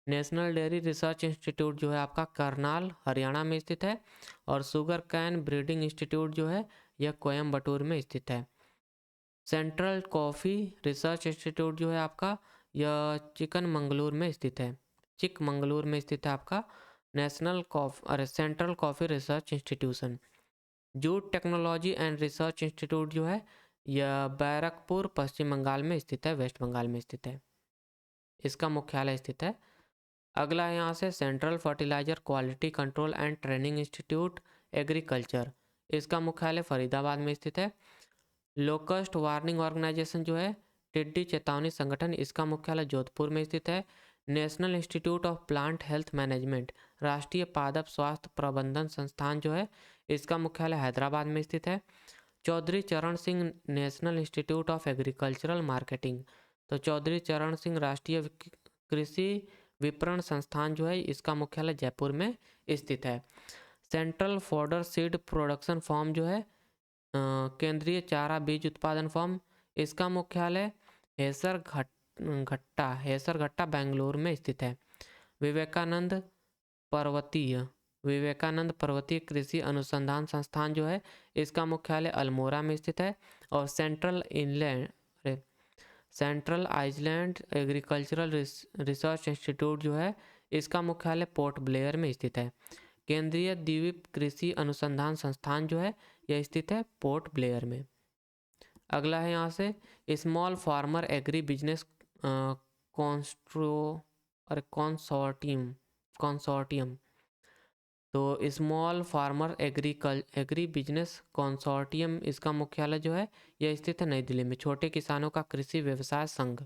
[SPEAKER 1] नेशनल डेयरी रिसर्च इंस्टीट्यूट जो है आपका करनाल हरियाणा में स्थित है। और शुगर कैन ब्रीडिंग इंस्टीट्यूट जो है यह कोयम्बटूर में स्थित है। सेंट्रल कॉफ़ी रिसर्च इंस्टीट्यूट जो है आपका यह चिकमंगलुरु में स्थित है। चिकमंगलुरु में स्थित है आपका central coffee research institution. Jute technology and research institute जो है यह बैरकपुर पश्चिम बंगाल में स्थित है, वेस्ट बंगाल में स्थित है, इसका मुख्यालय स्थित है। अगला है यहाँ से central fertiliser quality control and training institute agriculture, इसका मुख्यालय फरीदाबाद में स्थित है। लोकस्ट वार्निंग ऑर्गेनाइजेशन जो है टिड्डी चेतावनी संगठन, इसका मुख्यालय जोधपुर में स्थित है। National institute of plant health management, राष्ट्रीय पादप स्वास्थ्य प्रबंधन संस्थान जो है इसका मुख्यालय हैदराबाद में स्थित है। चौधरी चरण Singh national institute of agricultural marketing, तो चौधरी चरण सिंह राष्ट्रीय कृषि विपणन संस्थान जो है इसका मुख्यालय जयपुर में स्थित है। Central fodder seed production form जो है केंद्रीय चारा बीज उत्पादन फॉर्म, इसका मुख्यालय हेसरघट्टा बेंगलुरु में स्थित है। विवेकानंद पर्वतीय कृषि अनुसंधान संस्थान जो है इसका मुख्यालय अल्मोड़ा में स्थित है। और central island agricultural research institute जो है इसका मुख्यालय पोर्ट ब्लेयर में स्थित है। केंद्रीय द्वीप कृषि अनुसंधान संस्थान जो है यह स्थित है पोर्ट ब्लेयर में। अगला है यहाँ से small farmer agri business consortium, तो small farmer agri business consortium, इसका मुख्यालय जो है यह स्थित है नई दिल्ली में। छोटे किसानों का कृषि व्यवसाय संघ।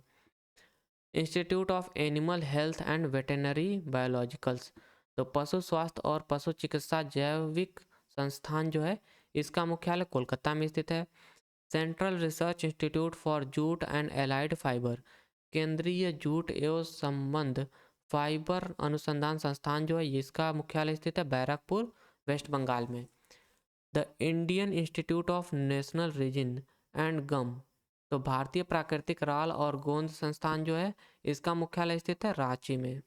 [SPEAKER 1] Institute of animal health and veterinary biologicals, तो पशु स्वास्थ्य और पशु चिकित्सा जैविक संस्थान जो है इसका मुख्यालय कोलकाता में स्थित है। Central research institute for jute and allied fibre, केंद्रीय जूट एवं संबंध फाइबर अनुसंधान संस्थान जो है इसका मुख्यालय स्थित है बैरकपुर वेस्ट बंगाल में। The Indian institute of national resin and gum, तो भारतीय प्राकृतिक राल और गोंद संस्थान जो है इसका मुख्यालय स्थित है रांची में।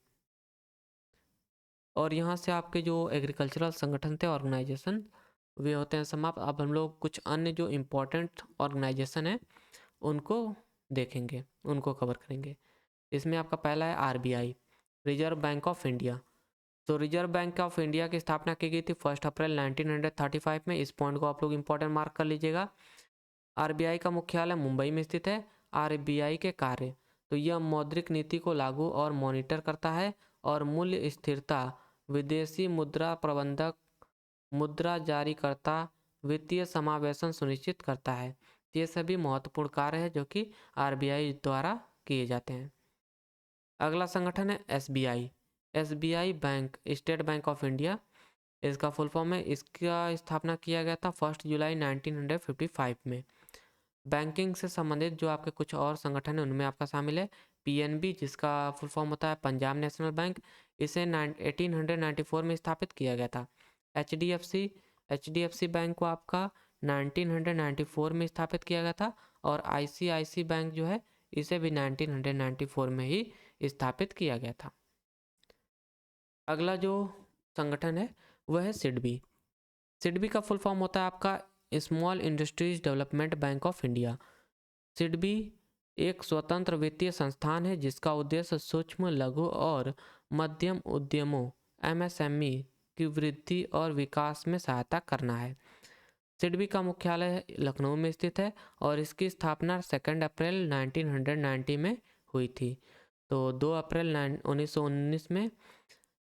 [SPEAKER 1] और यहाँ से आपके जो एग्रीकल्चरल संगठन थे ऑर्गेनाइजेशन वे होते हैं समाप्त। अब हम लोग कुछ अन्य जो इम्पोर्टेंट ऑर्गेनाइजेशन है उनको देखेंगे, उनको कवर करेंगे। इसमें आपका पहला है RBI, reserve bank of India. तो रिजर्व बैंक ऑफ इंडिया की स्थापना की गई थी 1 अप्रैल 1935 में। इस पॉइंट को आप लोग इंपॉर्टेंट मार्क कर लीजिएगा। आरबीआई का मुख्यालय मुंबई में स्थित है। आरबीआई के कार्य, तो यह मौद्रिक नीति को लागू और मॉनिटर करता है और मूल्य स्थिरता, विदेशी मुद्रा प्रबंधक, मुद्रा जारीकर्ता, वित्तीय समावेशन सुनिश्चित करता है। ये सभी महत्वपूर्ण कार्य है जो कि आरबीआई द्वारा किए जाते हैं। अगला संगठन है SBI. SBI bank state bank of India, इसका फुल फॉर्म है। इसका स्थापना किया गया था 1 जुलाई 1955 में। बैंकिंग से संबंधित जो आपके कुछ और संगठन है उनमें आपका शामिल है पीएनबी, जिसका फुल फॉर्म होता है पंजाब नेशनल बैंक, इसे 1894 में स्थापित किया गया था। एचडीएफसी बैंक को आपका 1994 में स्थापित किया गया था। और आईसीआईसी बैंक जो है इसे भी 1994 में ही स्थापित किया गया था। अगला जो संगठन है वह है सिडबी। सिडबी का फुल फॉर्म होता है आपका small industries development bank of India. SIDBI एक स्वतंत्र वित्तीय संस्थान है जिसका उद्देश्य सूक्ष्म लघु और मध्यम उद्यमों एमएसएमई की वृद्धि और विकास में सहायता करना है। सिडबी का मुख्यालय लखनऊ में स्थित है और इसकी स्थापना 2 अप्रैल 1990 में हुई थी। तो 2 अप्रैल 1919 में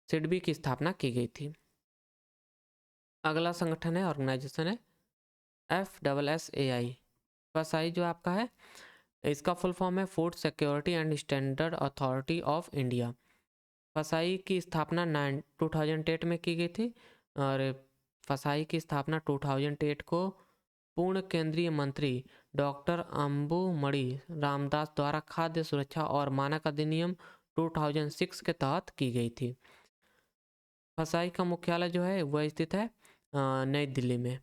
[SPEAKER 1] सिडबी की स्थापना की गई थी। अगला संगठन है ऑर्गेनाइजेशन है FSSAI। FSSAI जो आपका है इसका फुल फॉर्म है food security and standard authority of India. FSSAI की स्थापना 2008 में की गई थी और FSSAI की स्थापना 2008 को पूर्ण केंद्रीय मंत्री डॉक्टर अंबुमणि रामदास द्वारा खाद्य सुरक्षा और मानक अधिनियम 2006 के तहत की गई थी। फसाई का मुख्यालय जो है वह स्थित है नई दिल्ली में।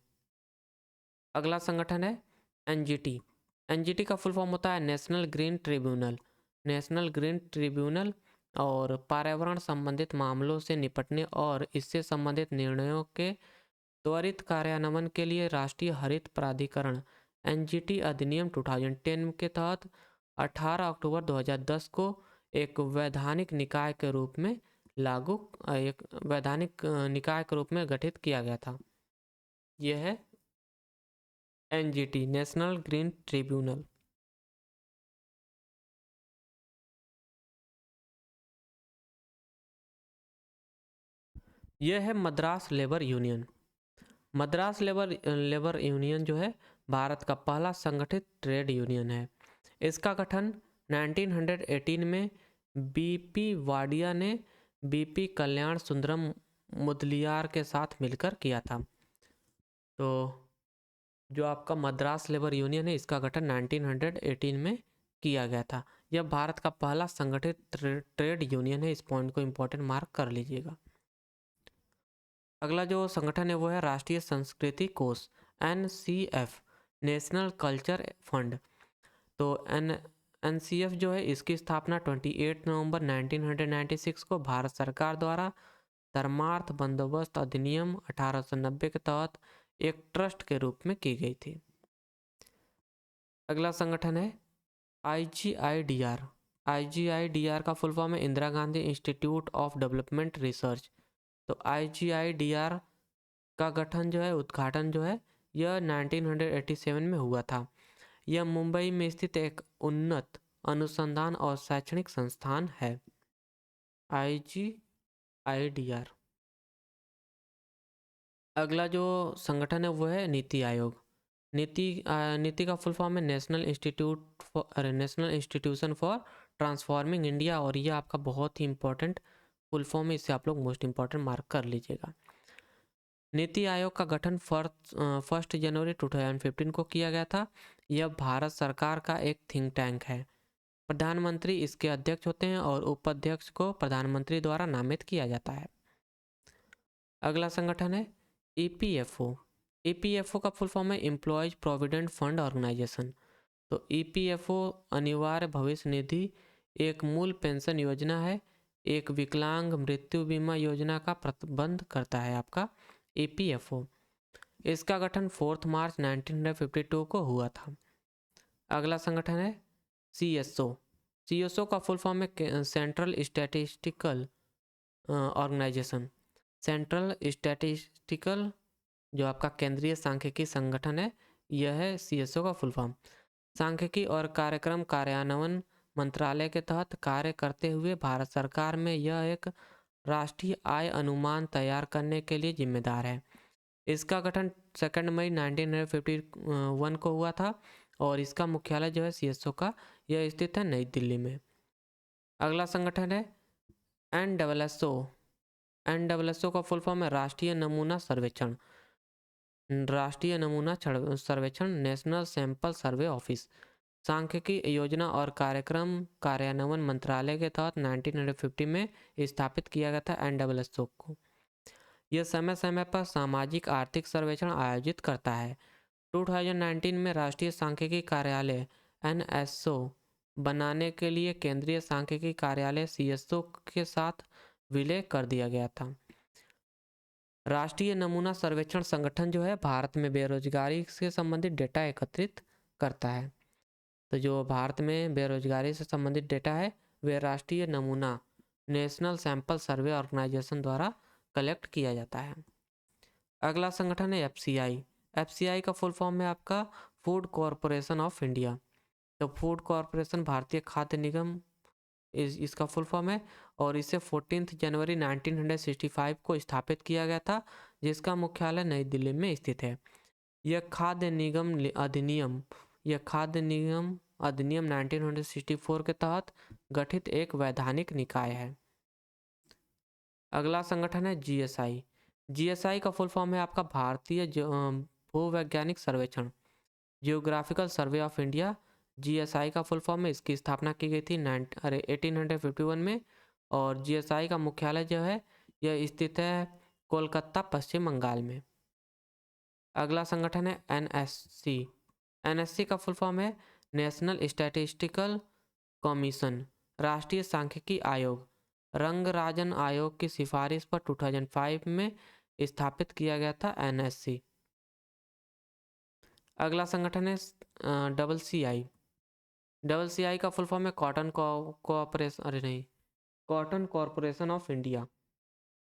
[SPEAKER 1] अगला संगठन है एनजीटी। एनजीटी का फुल फॉर्म होता है national green tribunal. National green tribunal और पर्यावरण संबंधित मामलों से निपटने और इससे संबंधित निर्णयों के त्वरित कार्यान्वयन के लिए राष्ट्रीय हरित प्राधिकरण एनजीटी अधिनियम 2010 के तहत 18 अक्टूबर 2010 को एक वैधानिक निकाय के रूप में गठित किया गया था। यह है एनजीटी, नेशनल ग्रीन ट्रिब्यूनल। यह है Madras labour union. Madras labour union जो है भारत का पहला संगठित ट्रेड यूनियन है। इसका गठन 1918 में बीपी वाडिया ने बीपी कल्याण सुंदरम मुदलियार के साथ मिलकर किया था। तो जो आपका मद्रास लेबर यूनियन है इसका गठन 1918 में किया गया था। यह भारत का पहला संगठित ट्रेड यूनियन है। इस पॉइंट को इम्पोर्टेंट मार्क कर लीजिएगा। अगला जो संगठन है वो है राष्ट्रीय संस्कृति कोष एनसीएफ, नेशनल कल्चर फंड। तो एनसीएफ जो है इसकी स्थापना 28 नवंबर 1996 को भारत सरकार द्वारा धर्मार्थ बंदोबस्त अधिनियम 1890 के तहत एक ट्रस्ट के रूप में की गई थी। अगला संगठन है आईजीआईडीआर। आईजीआईडीआर का फुल फॉर्म है Indira Gandhi institute of development research. तो आईजीआईडीआर का गठन जो है उद्घाटन जो है यह 1987 में हुआ था। यह मुंबई में स्थित एक उन्नत अनुसंधान और शैक्षणिक संस्थान है। आईजीआईडीआर। अगला जो संगठन है वो है नीति आयोग। नीति का फुल फॉर्म है national institution for transforming India, और ये आपका बहुत ही इंपॉर्टेंट फुल फॉर्म है, इसे आप लोग मोस्ट इंपॉर्टेंट मार्क कर लीजिएगा। नीति आयोग का गठन 1 जनवरी 2015 को किया गया था। यह भारत सरकार का एक थिंक टैंक है। प्रधानमंत्री इसके अध्यक्ष होते हैं और उपाध्यक्ष को प्रधानमंत्री द्वारा नामित किया जाता है। अगला संगठन है ईपीएफओ। ईपीएफओ का फुल फॉर्म है एम्प्लॉयज प्रोविडेंट फंड ऑर्गेनाइजेशन। तो ईपीएफओ अनिवार्य भविष्य निधि एक मूल पेंशन योजना है, एक विकलांग मृत्यु बीमा योजना का प्रबंध करता है आपका ईपीएफओ। इसका गठन 4 मार्च 1952 को हुआ था। अगला संगठन है सीएसओ। सीएसओ का फुल फॉर्म है central statistical organisation. Central statistical जो आपका केंद्रीय सांख्यिकी संगठन है, यह है सीएसओ का फुल फॉर्म। सांख्यिकी और कार्यक्रम कार्यान्वयन मंत्रालय के तहत कार्य करते हुए भारत सरकार में यह एक राष्ट्रीय आय अनुमान तैयार करने के लिए जिम्मेदार है। इसका गठन 2 मई 1951 को हुआ था और इसका मुख्यालय जो है सीएसओ का यह स्थित है नई दिल्ली में। अगला संगठन है एनडब्ल्यूएसओ। एनडब्ल्यूएसओ का फुल फॉर्म है राष्ट्रीय नमूना सर्वेक्षण। राष्ट्रीय नमूना सर्वेक्षण नेशनल सैंपल सर्वे ऑफिस सांख्यिकी योजना और कार्यक्रम कार्यान्वयन मंत्रालय के तहत 1950 में स्थापित किया गया था एनडब्ल्यूएसओ को। यह समय समय पर सामाजिक आर्थिक सर्वेक्षण आयोजित करता है। 2019 में राष्ट्रीय सांख्यिकी कार्यालय एनएसओ बनाने के लिए केंद्रीय सांख्यिकी कार्यालय सीएसओ के साथ विलय कर दिया गया था। राष्ट्रीय नमूना सर्वेक्षण संगठन जो है भारत में बेरोजगारी से संबंधित डेटा एकत्रित करता है। तो जो भारत में बेरोजगारी से संबंधित डेटा है वे राष्ट्रीय नमूना नेशनल सैंपल सर्वे ऑर्गेनाइजेशन द्वारा कलेक्ट किया जाता है। अगला संगठन है एफसीआई। एफसीआई का फुल फॉर्म है आपका फूड कॉरपोरेशन ऑफ इंडिया। तो फूड कॉरपोरेशन भारतीय खाद्य निगम इसका फुल फॉर्म है और इसे 14 जनवरी 1965 को स्थापित किया गया था, जिसका मुख्यालय नई दिल्ली में स्थित है। यह खाद्य निगम अधिनियम 1964 के तहत गठित एक वैधानिक निकाय है। अगला संगठन है जीएसआई। जीएसआई का फुल फॉर्म है आपका भारतीय भूवैज्ञानिक सर्वेक्षण, geographical survey of India. GSI का फुल फॉर्म है, इसकी स्थापना की गई थी 1851 में और जीएसआई का मुख्यालय जो है यह स्थित है कोलकाता, पश्चिम बंगाल में। अगला संगठन है एनएससी। एनएससी का फुल फॉर्म है नेशनल स्टैटिस्टिकल कमीशन, राष्ट्रीय सांख्यिकी आयोग। रंगराजन आयोग की सिफारिश पर 2005 में स्थापित किया गया था एनएससी। अगला संगठन है double C I. Double C I का फुल फॉर्म है cotton corporation of India.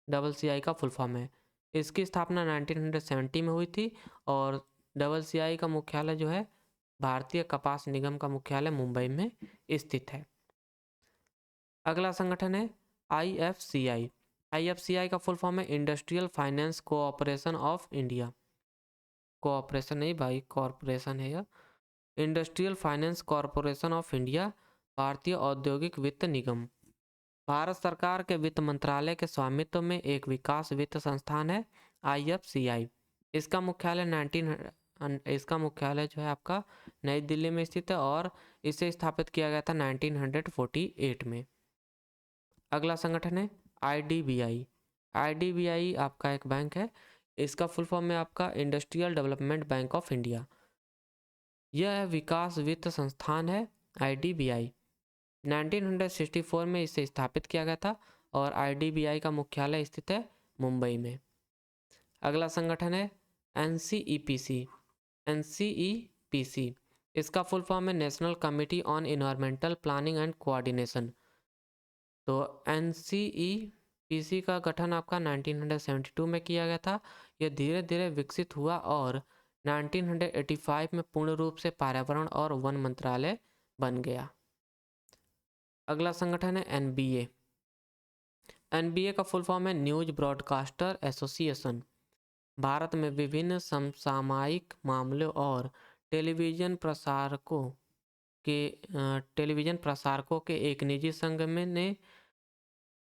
[SPEAKER 1] Double C I का फुल फॉर्म है। इसकी स्थापना 1970 में हुई थी और डबल सी आई का मुख्यालय जो है भारतीय कपास निगम का मुख्यालय मुंबई में स्थित है। अगला संगठन है आईएफसीआई। आईएफसीआई का फुल फॉर्म है industrial finance cooperation of India. Cooperation नहीं भाई, कॉरपोरेशन है यह। Industrial finance corporation of India भारतीय औद्योगिक वित्त निगम, भारत सरकार के वित्त मंत्रालय के स्वामित्व में एक विकास वित्त संस्थान है आईएफसीआई। इसका मुख्यालय जो है आपका नई दिल्ली में स्थित है और इसे स्थापित किया गया था 1948 में। अगला संगठन है आईडीबीआई। आईडीबीआई आपका एक बैंक है। इसका फुल फॉर्म है आपका industrial development bank of India. यह विकास वित्त संस्थान है आईडीबीआई। 1964 में इसे स्थापित किया गया था और आईडीबीआई का मुख्यालय स्थित है मुंबई में। अगला संगठन है एनसीईपीसी। एनसीईपीसी इसका फुल फॉर्म है national committee on environmental planning and coordination. तो एनसीईपीसी का गठन आपका 1972 में किया गया था। यह धीरे धीरे विकसित हुआ और 1985 में पूर्ण रूप से पर्यावरण और वन मंत्रालय बन गया। अगला संगठन है एनबीए। एनबीए का फुल फॉर्म है न्यूज ब्रॉडकास्टर एसोसिएशन। भारत में विभिन्न समसामयिक मामलों और टेलीविजन प्रसारकों के एक निजी संघ में ने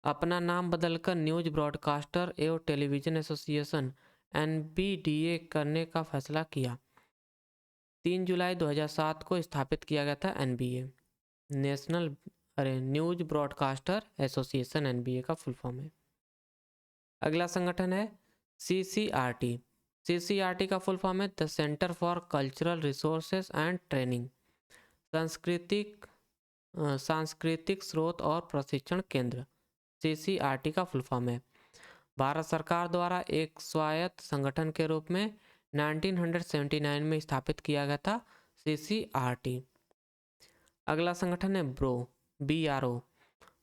[SPEAKER 1] अपना नाम बदलकर न्यूज ब्रॉडकास्टर एवं टेलीविजन एसोसिएशन एनबीडीए करने का फैसला किया। 3 जुलाई 2007 को स्थापित किया गया था NBA, news broadcaster association. NBA का फुल फॉर्म है। अगला संगठन है सीसीआरटी। सीसीआरटी का फुल फॉर्म है the centre for cultural resources and training, सांस्कृतिक स्रोत और प्रशिक्षण केंद्र। सीसीआरटी का फुल फॉर्म है। भारत सरकार द्वारा एक स्वायत्त संगठन के रूप में 1979 में स्थापित किया गया था सीसीआरटी। अगला संगठन है BRO,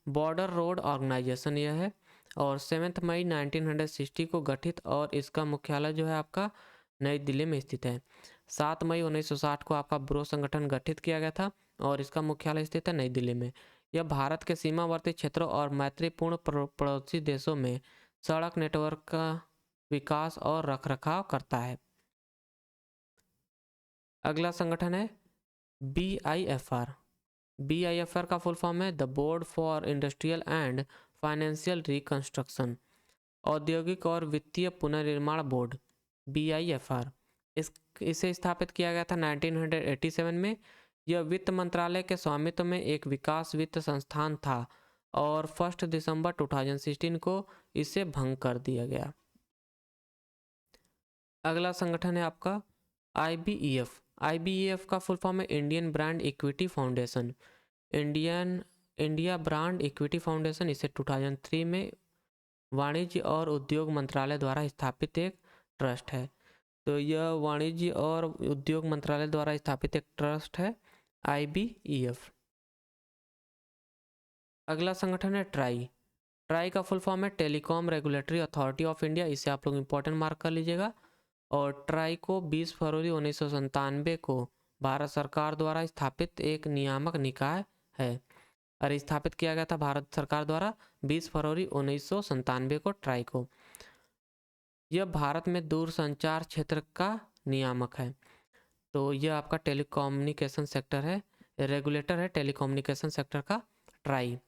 [SPEAKER 1] बॉर्डर रोड ऑर्गेनाइजेशन यह है और 7 मई 1960 को गठित और इसका मुख्यालय जो है आपका नई दिल्ली में स्थित है। 7 मई 1960 को आपका ब्रो संगठन गठित किया गया था और इसका मुख्यालय स्थित है नई दिल्ली में। यह भारत के सीमावर्ती क्षेत्रों और मैत्रीपूर्ण पड़ोसी देशों में सड़क नेटवर्क का विकास और रखरखाव करता है। अगला संगठन है BIFR। BIFR का फुल फॉर्म है the board for industrial and financial reconstruction, औद्योगिक और वित्तीय पुनर्निर्माण बोर्ड। BIFR इसे स्थापित किया गया था 1987 में। यह वित्त मंत्रालय के स्वामित्व में एक विकास वित्त संस्थान था और 1 दिसंबर 2016 को इसे भंग कर दिया गया। अगला संगठन है आपका IBEF। IBEF का फुल फॉर्म है Indian brand equity foundation. India brand equity foundation इसे 2003 में वाणिज्य और उद्योग मंत्रालय द्वारा स्थापित एक ट्रस्ट है। तो यह वाणिज्य और उद्योग मंत्रालय द्वारा स्थापित एक ट्रस्ट है IBEF। अगला संगठन है ट्राई का फुल फॉर्म है telecom regulatory authority of India. इसे आप लोग इंपॉर्टेंट मार्क कर लीजिएगा। और ट्राई को 20 फरवरी 1997 को भारत सरकार द्वारा स्थापित एक नियामक निकाय है और स्थापित किया गया था भारत सरकार द्वारा 20 फरवरी 1997 को ट्राई को। यह भारत में दूरसंचार क्षेत्र का नियामक है। तो यह आपका टेलीकम्युनिकेशन सेक्टर है, रेगुलेटर है टेलीकम्युनिकेशन सेक्टर का ट्राई।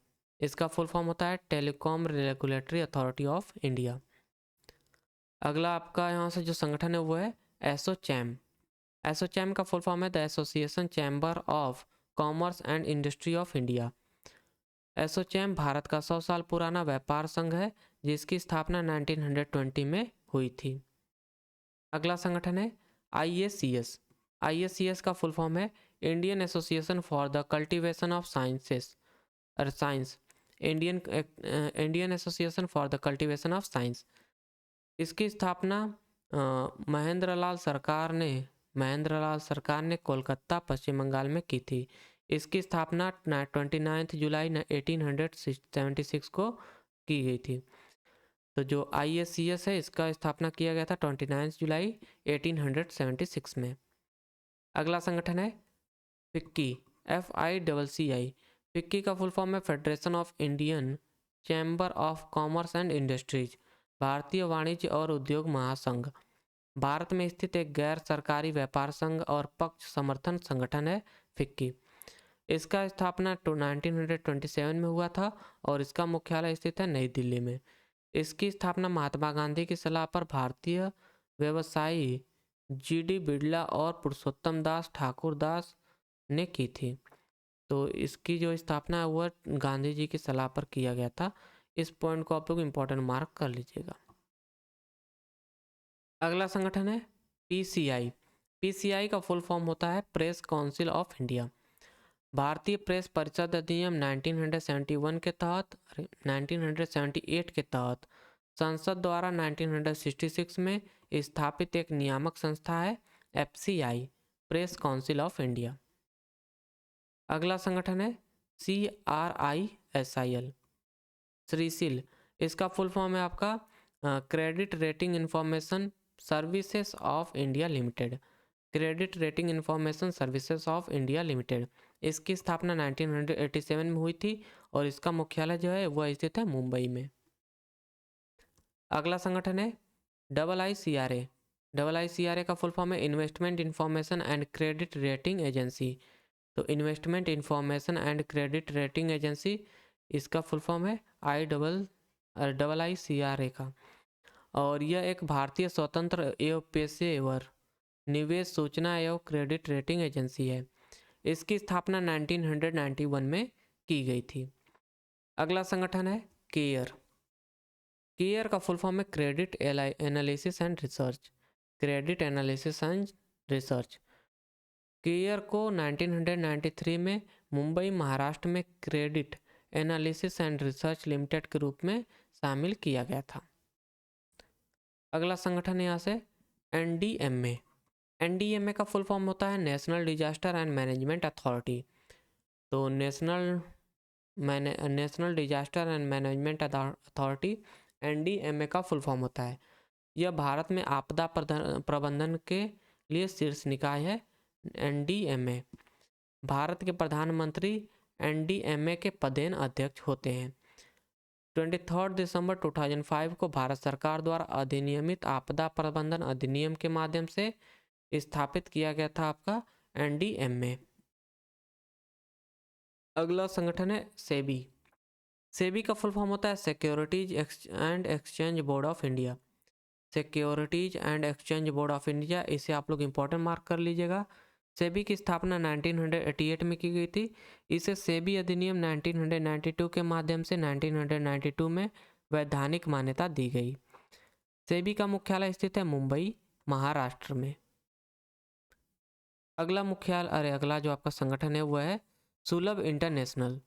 [SPEAKER 1] इसका फुल फॉर्म होता है telecom regulatory authority of India. अगला आपका यहाँ से जो संगठन है वो है एसोचैम। एसोचैम का फुल फॉर्म है the association chamber of commerce and industry of India. ASSOCHAM Bharat का 100 साल पुराना व्यापार संघ है जिसकी स्थापना 1920 में हुई थी। अगला संगठन है IACS। IACS का फुल फॉर्म है Indian association for the cultivation of sciences और science, Indian association for the cultivation of science. इसकी स्थापना महेंद्रलाल सरकार ने कोलकाता पश्चिम बंगाल में की थी। इसकी स्थापना 29 जुलाई 1876 को की गई थी। तो जो IACS है इसका स्थापना किया गया था 29 जुलाई 1876 में। अगला संगठन है फिक्की, FICCI। फिक्की का फुल फॉर्म है federation of Indian chamber of commerce and industries, भारतीय वाणिज्य और उद्योग महासंघ। भारत में स्थित एक गैर सरकारी व्यापार संघ और पक्ष समर्थन संगठन है फिक्की। इसका स्थापना 1927 में हुआ था और इसका मुख्यालय स्थित है नई दिल्ली में। इसकी स्थापना महात्मा गांधी की सलाह पर भारतीय व्यवसायी GD बिड़ला और पुरुषोत्तम दास ठाकुर दास ने की थी। तो इसकी जो स्थापना है वह गांधी जी की सलाह पर किया गया था। इस पॉइंट को आप लोग इम्पोर्टेंट मार्क कर लीजिएगा। अगला संगठन है PCI। PCI का फुल फॉर्म होता है प्रेस काउंसिल ऑफ इंडिया। भारतीय प्रेस परिषद अधिनियम 1978 के तहत संसद द्वारा 1966 में स्थापित एक नियामक संस्था है FCI, press council of India. अगला संगठन है CRISIL, श्रीसिल। इसका फुल फॉर्म है आपका credit rating information services of India limited, credit rating information services of India limited. इसकी स्थापना 1987 में हुई थी और इसका मुख्यालय जो है वह स्थित है मुंबई में। अगला संगठन है IICRA। IICRA का फुल फॉर्म है investment information and credit rating agency. तो investment information and credit rating agency, इसका फुल फॉर्म है IICRA का। और यह एक भारतीय स्वतंत्र एवं पेशेवर निवेश सूचना एवं क्रेडिट रेटिंग एजेंसी है। इसकी स्थापना 1991 में की गई थी। अगला संगठन है केयर। केयर का फुल फॉर्म है credit analysis and research, credit analysis and research. Care को 1993 में मुंबई महाराष्ट्र में credit analysis and research limited के रूप में शामिल किया गया था। अगला संगठन यहाँ से NDMA। NDMA का फुल फॉर्म होता है national disaster and management authority. तो national disaster and management authority NDMA का फुल फॉर्म होता है। यह भारत में आपदा प्रबंधन के लिए शीर्ष निकाय है। NDMA भारत के प्रधानमंत्री NDMA के पदेन अध्यक्ष होते हैं। 23 दिसंबर 2005 को भारत सरकार द्वारा अधिनियमित आपदा प्रबंधन अधिनियम के माध्यम से स्थापित किया गया था आपका NDMA। अगला संगठन है सेबी। सेबी का फुल फॉर्म होता है securities and exchange board of India, securities and exchange board of India. इसे आप लोग इंपॉर्टेंट मार्क कर लीजिएगा। सेबी की स्थापना 1988 में की गई थी। इसे सेबी अधिनियम 1992 के माध्यम से 1992 में वैधानिक मान्यता दी गई। सेबी का मुख्यालय स्थित है मुंबई महाराष्ट्र में। अगला जो आपका संगठन है वह है सुलभ इंटरनेशनल।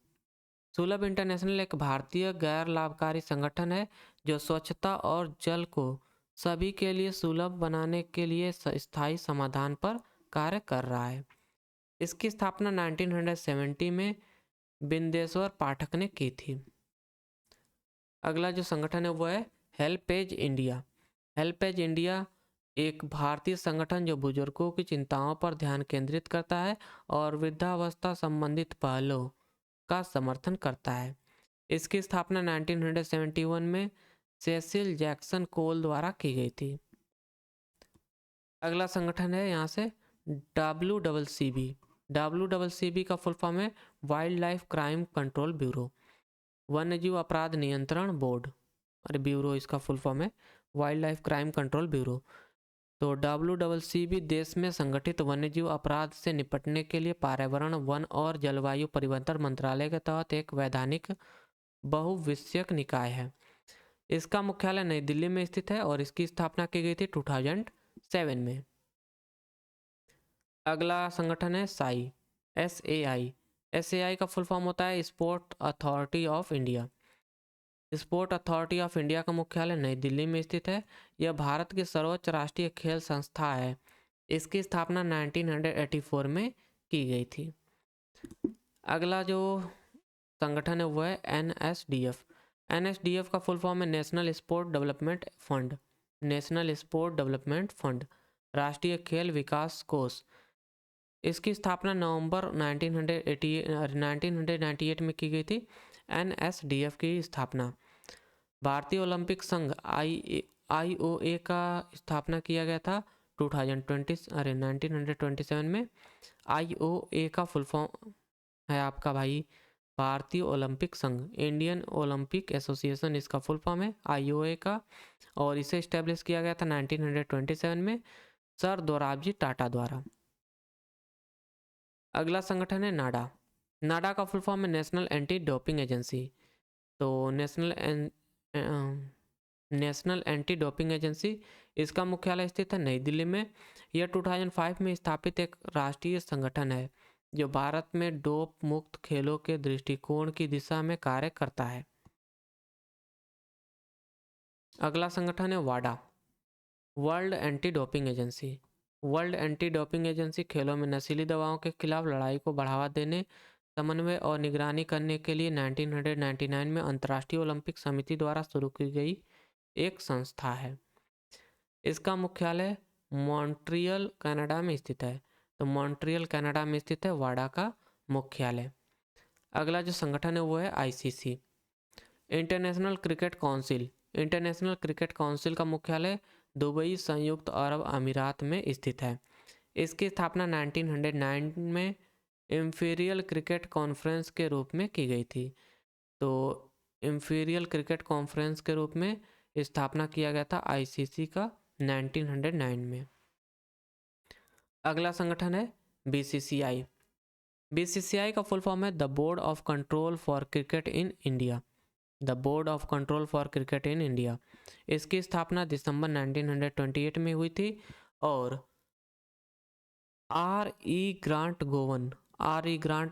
[SPEAKER 1] सुलभ इंटरनेशनल एक भारतीय गैर लाभकारी संगठन है जो स्वच्छता और जल को सभी के लिए सुलभ बनाने के लिए स्थायी समाधान पर कार्य कर रहा है। इसकी स्थापना 1970 में बिंदेश्वर पाठक ने की थी। अगला जो संगठन है वह है हेल्पेज इंडिया। हेल्पेज इंडिया एक भारतीय संगठन जो बुजुर्गों की चिंताओं पर ध्यान केंद्रित करता है और वृद्धावस्था संबंधित पहलों का समर्थन करता है। इसकी स्थापना 1971 में सेसिल जैक्सन कोल द्वारा की गई थी। अगला संगठन है यहाँ से WCCB। WCCB का फुल फॉर्म है wild life crime control bureau, वन्यजीव अपराध नियंत्रण बोर्ड। ब्यूरो इसका फुल फॉर्म है wild life crime control bureau. तो WCCB देश में संगठित वन्यजीव अपराध से निपटने के लिए पर्यावरण, वन और जलवायु परिवर्तन मंत्रालय के तहत एक वैधानिक बहुविषयक निकाय है। इसका मुख्यालय नई दिल्ली में स्थित है और इसकी स्थापना की गई थी 2007 में। अगला संगठन है साई, SAI। SAI का फुल फॉर्म होता है sport authority of India. Sport authority of India का मुख्यालय नई दिल्ली में स्थित है। यह भारत की सर्वोच्च राष्ट्रीय खेल संस्था है। इसकी स्थापना 1984 में की गई थी। अगला जो संगठन है वो है NSDF। NSDF का फुल फॉर्म है national sport development fund. National sport development fund, राष्ट्रीय खेल विकास कोष। इसकी स्थापना नवंबर 1998 में की गई थी। NSDF की स्थापना भारतीय ओलंपिक संघ IOA का स्थापना किया गया था 1927 में। IOA का फुल फॉर्म है आपका भाई भारतीय ओलंपिक संघ, इंडियन ओलंपिक एसोसिएशन इसका फुल फॉर्म है IOA का, और इसे इस्टेब्लिश किया गया था 1927 में सर दोराबजी टाटा द्वारा। अगला संगठन है नाडा। नाडा का फुल फॉर्म है नेशनल एंटी डोपिंग एजेंसी। तो नेशनल एंटी डोपिंग एजेंसी, इसका मुख्यालय स्थित है नई दिल्ली में। यह 2005 में स्थापित एक राष्ट्रीय संगठन है जो भारत में डोप मुक्त खेलों के दृष्टिकोण की दिशा में कार्य करता है। अगला संगठन है वाडा, world anti doping agency. World anti doping agency खेलों में नशीली दवाओं के खिलाफ लड़ाई को बढ़ावा देने, समन्वय और निगरानी करने के लिए 1999 में अंतर्राष्ट्रीय ओलंपिक समिति द्वारा शुरू की गई एक संस्था है। इसका मुख्यालय मॉन्ट्रियल कनाडा में स्थित है। तो मॉन्ट्रियल कनाडा में स्थित है वाडा का मुख्यालय। अगला जो संगठन है वो है ICC, international cricket council. International cricket council का मुख्यालय दुबई संयुक्त अरब अमीरात में स्थित है। इसकी स्थापना 1909 में इम्पीरियल क्रिकेट कॉन्फ्रेंस के रूप में की गई थी। तो इम्पीरियल क्रिकेट कॉन्फ्रेंस के रूप में स्थापना किया गया था ICC का 1909 में। अगला संगठन है BCCI। BCCI का फुल फॉर्म है the board of control for cricket in India. The board of control for cricket in India, इसकी स्थापना दिसंबर 1928 में हुई थी और R.E. ग्रांट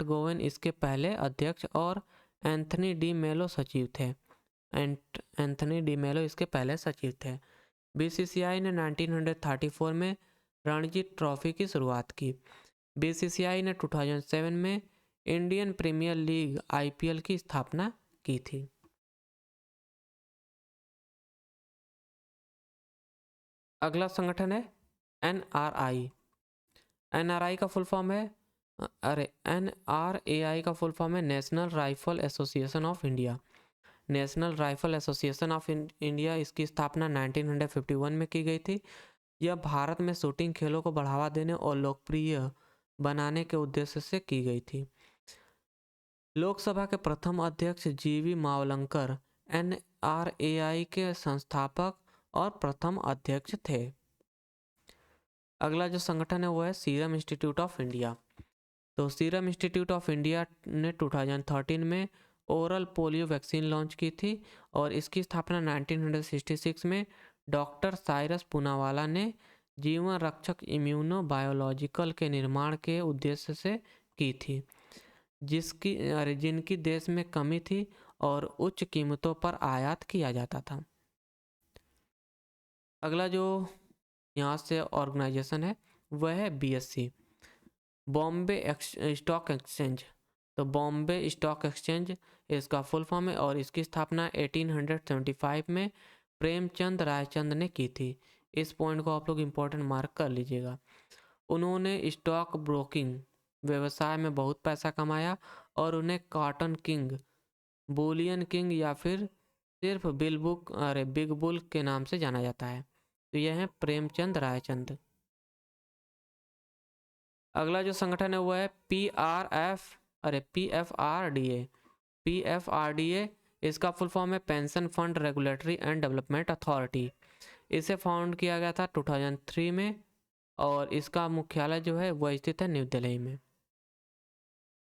[SPEAKER 1] गोवन इसके पहले अध्यक्ष और एंथनी डी मेलो सचिव थे। एंथनी डी मेलो इसके पहले सचिव थे। BCCI ने 1934 में रणजी ट्रॉफी की शुरुआत की। BCCI ने 2007 में इंडियन प्रीमियर लीग IPL की स्थापना की थी। अगला संगठन है NRI। NRI का फुल फॉर्म है NRAI का फुल फॉर्म है national rifle association of India. National rifle association of India, इसकी स्थापना 1951 में की गई थी। यह भारत में शूटिंग खेलों को बढ़ावा देने और लोकप्रिय बनाने के उद्देश्य से की गई थी। लोकसभा के प्रथम अध्यक्ष GV मावलंकर NRAI के संस्थापक और प्रथम अध्यक्ष थे। अगला जो संगठन है वो है सीरम इंस्टीट्यूट ऑफ इंडिया। तो सीरम इंस्टीट्यूट ऑफ इंडिया ने 2013 में ओरल पोलियो वैक्सीन लॉन्च की थी और इसकी स्थापना 1966 में डॉक्टर साइरस पूनावाला ने जीवन रक्षक इम्यूनो बायोलॉजिकल के निर्माण के उद्देश्य से की थी, जिनकी देश में कमी थी और उच्च कीमतों पर आयात किया जाता था। अगला जो यहाँ से ऑर्गेनाइजेशन है वह है BSE, बॉम्बे स्टॉक एक्सचेंज। तो बॉम्बे स्टॉक एक्सचेंज इसका फुल फॉर्म है और इसकी स्थापना 1875 में प्रेमचंद रायचंद ने की थी। इस पॉइंट को आप लोग इम्पोर्टेंट मार्क कर लीजिएगा। उन्होंने स्टॉक ब्रोकिंग व्यवसाय में बहुत पैसा कमाया और उन्हें कॉटन किंग, बुलियन किंग या फिर सिर्फ बिग बुल के नाम से जाना जाता है। तो यह है प्रेमचंद रायचंद। अगला जो संगठन है वो है PFRDA। इसका फुल फॉर्म है pension fund regulatory and development authority. इसे फाउंड किया गया था 2003 में और इसका मुख्यालय जो है वह स्थित है न्यू दिल्ली में।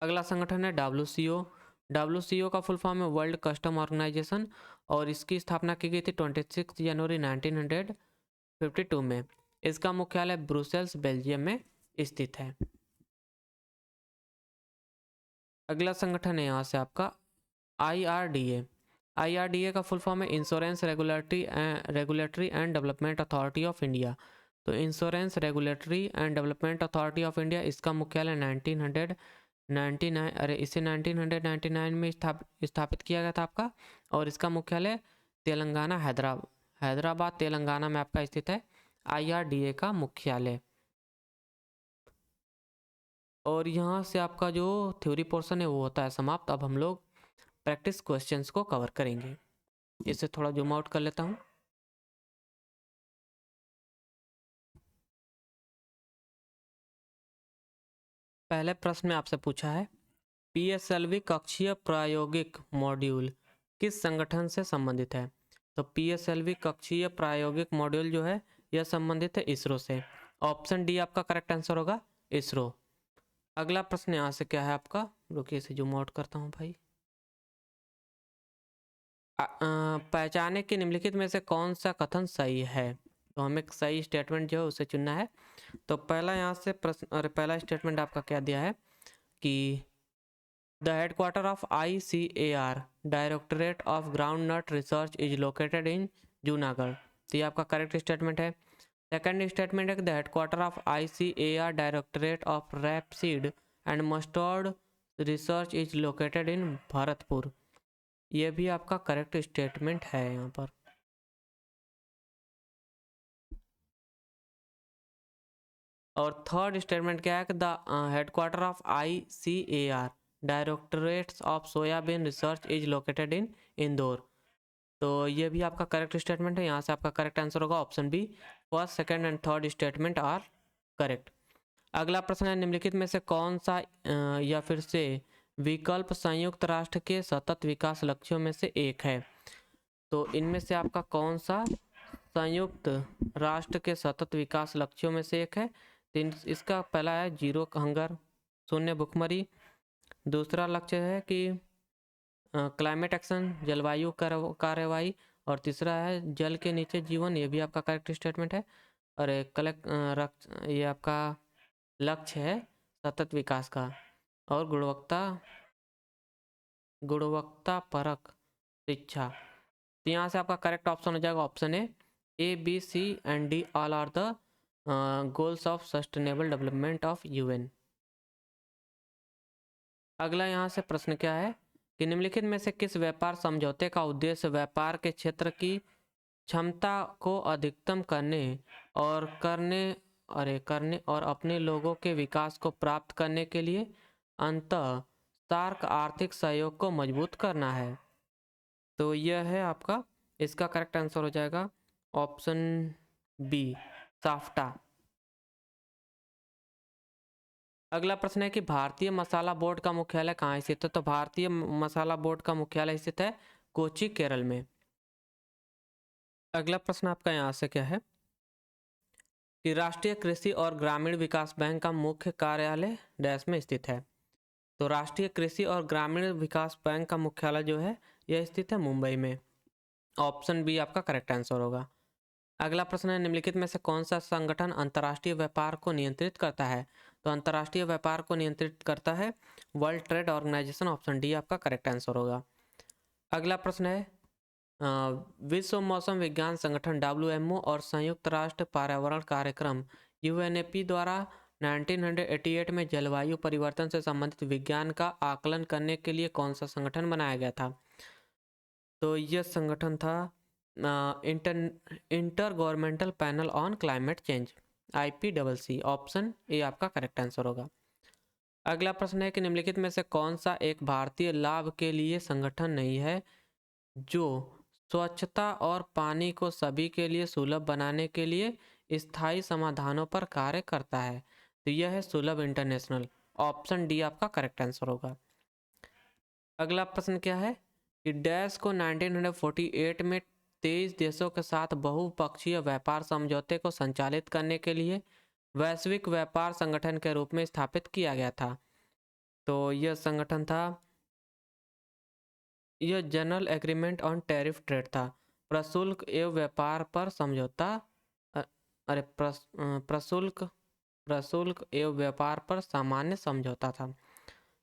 [SPEAKER 1] अगला संगठन है WCO, WCO का फुल फॉर्म है वर्ल्ड कस्टम ऑर्गेनाइजेशन और इसकी स्थापना की गई थी 26 जनवरी 1952 में। इसका मुख्यालय ब्रुसेल्स बेल्जियम में स्थित है। अगला संगठन है यहाँ से आपका IRDA। IRDA का फुल फॉर्म है insurance regulatory and development authority of India. तो insurance regulatory and development authority of India, इसका मुख्यालय 1999 में स्थापित किया गया था आपका, और इसका मुख्यालय तेलंगाना हैदराबाद तेलंगाना में आपका स्थित है IRDA का मुख्यालय। और यहाँ से आपका जो थ्योरी पोर्शन है वो होता है समाप्त। अब हम लोग प्रैक्टिस क्वेश्चंस को कवर करेंगे। इसे थोड़ा जूम आउट कर लेता हूँ। पहले प्रश्न में आपसे पूछा है PSLV कक्षीय प्रायोगिक मॉड्यूल किस संगठन से संबंधित है। तो PSLV कक्षीय प्रायोगिक मॉड्यूल जो है यह संबंधित है इसरो से। ऑप्शन डी आपका करेक्ट आंसर होगा, इसरो। अगला प्रश्न यहाँ से क्या है आपका, रुकिए इसे जूम आउट करता हूँ भाई। पहचाने के निम्नलिखित में से कौन सा कथन सही है। तो हमें एक सही स्टेटमेंट जो है उसे चुनना है। तो पहला यहाँ से प्रश्न, अरे पहला स्टेटमेंट आपका क्या दिया है कि the headquarter of ICAR directorate of ground not research is located in Junagadh. तो ये आपका करेक्ट स्टेटमेंट है। सेकंड स्टेटमेंट है कि the headquarter of ICAR directorate of rapeseed and mustard research is located in Bharatpur. ये भी आपका करेक्ट स्टेटमेंट है यहाँ पर। और थर्ड स्टेटमेंट क्या है कि the headquarter of ICAR directorates of soybean research is located in Indore. तो ये भी आपका करेक्ट स्टेटमेंट है। यहाँ से आपका करेक्ट आंसर होगा option B. First, second and third statement are correct. अगला प्रश्न है निम्नलिखित में से कौन सा या फिर से विकल्प संयुक्त राष्ट्र के सतत विकास लक्ष्यों में से एक है। तो इनमें से आपका कौन सा संयुक्त राष्ट्र के सतत विकास लक्ष्यों में से एक है। तो इसका पहला है जीरो हंगर, शून्य भुखमरी। दूसरा लक्ष्य है कि क्लाइमेट एक्शन, जलवायु कार्यवाही। और तीसरा है जल के नीचे जीवन। ये भी आपका करेक्ट स्टेटमेंट है। और ये आपका लक्ष्य है सतत विकास का और गुणवत्ता परक शिक्षा। तो यहाँ से आपका करेक्ट ऑप्शन हो जाएगा option A B C and D all are the goals of sustainable development of UN। अगला यहाँ से प्रश्न क्या है कि निम्नलिखित में से किस व्यापार समझौते का उद्देश्य व्यापार के क्षेत्र की क्षमता को अधिकतम करने और अपने लोगों के विकास को प्राप्त करने के लिए अंतः सार्क आर्थिक सहयोग को मजबूत करना है। तो यह है आपका, इसका करेक्ट आंसर हो जाएगा ऑप्शन बी, साफ्टा। अगला प्रश्न है कि भारतीय मसाला बोर्ड का मुख्यालय कहाँ स्थित है। तो भारतीय मसाला बोर्ड का मुख्यालय स्थित है कोची, केरल में। अगला प्रश्न आपका यहाँ से क्या है कि राष्ट्रीय कृषि और ग्रामीण विकास बैंक का मुख्य कार्यालय डैश में स्थित है। तो राष्ट्रीय कृषि और ग्रामीण विकास बैंक का मुख्यालय जो है यह स्थित है मुंबई में। ऑप्शन बी आपका करेक्ट आंसर होगा। अगला प्रश्न है निम्नलिखित में से कौन सा संगठन अंतर्राष्ट्रीय व्यापार को नियंत्रित करता है। तो अंतर्राष्ट्रीय व्यापार को नियंत्रित करता है world trade organisation. Option D आपका करेक्ट आंसर होगा। अगला प्रश्न है विश्व मौसम विज्ञान संगठन WMO और संयुक्त राष्ट्र पर्यावरण कार्यक्रम UNEP द्वारा 1988 में जलवायु परिवर्तन से संबंधित विज्ञान का आकलन करने के लिए कौन सा संगठन बनाया गया था। तो यह संगठन था inter governmental panel on climate change, IPCC। Option A आपका करेक्ट आंसर होगा। अगला प्रश्न है कि निम्नलिखित में से कौन सा एक भारतीय लाभ के लिए संगठन नहीं है जो स्वच्छता और पानी को सभी के लिए सुलभ बनाने के लिए स्थायी समाधानों पर कार्य करता है। तो यह है सुलभ इंटरनेशनल। ऑप्शन डी आपका करेक्ट आंसर होगा। अगला प्रश्न क्या है कि डैश को 1948 में 23 देशों के साथ बहुपक्षीय व्यापार समझौते को संचालित करने के लिए वैश्विक व्यापार संगठन के रूप में स्थापित किया गया था। तो यह संगठन था यह general agreement on tariff trade था, प्रशुल्क एवं व्यापार पर समझौता। अ, अरे प्रशुल्क प्रशुल्क एवं व्यापार पर सामान्य समझौता था,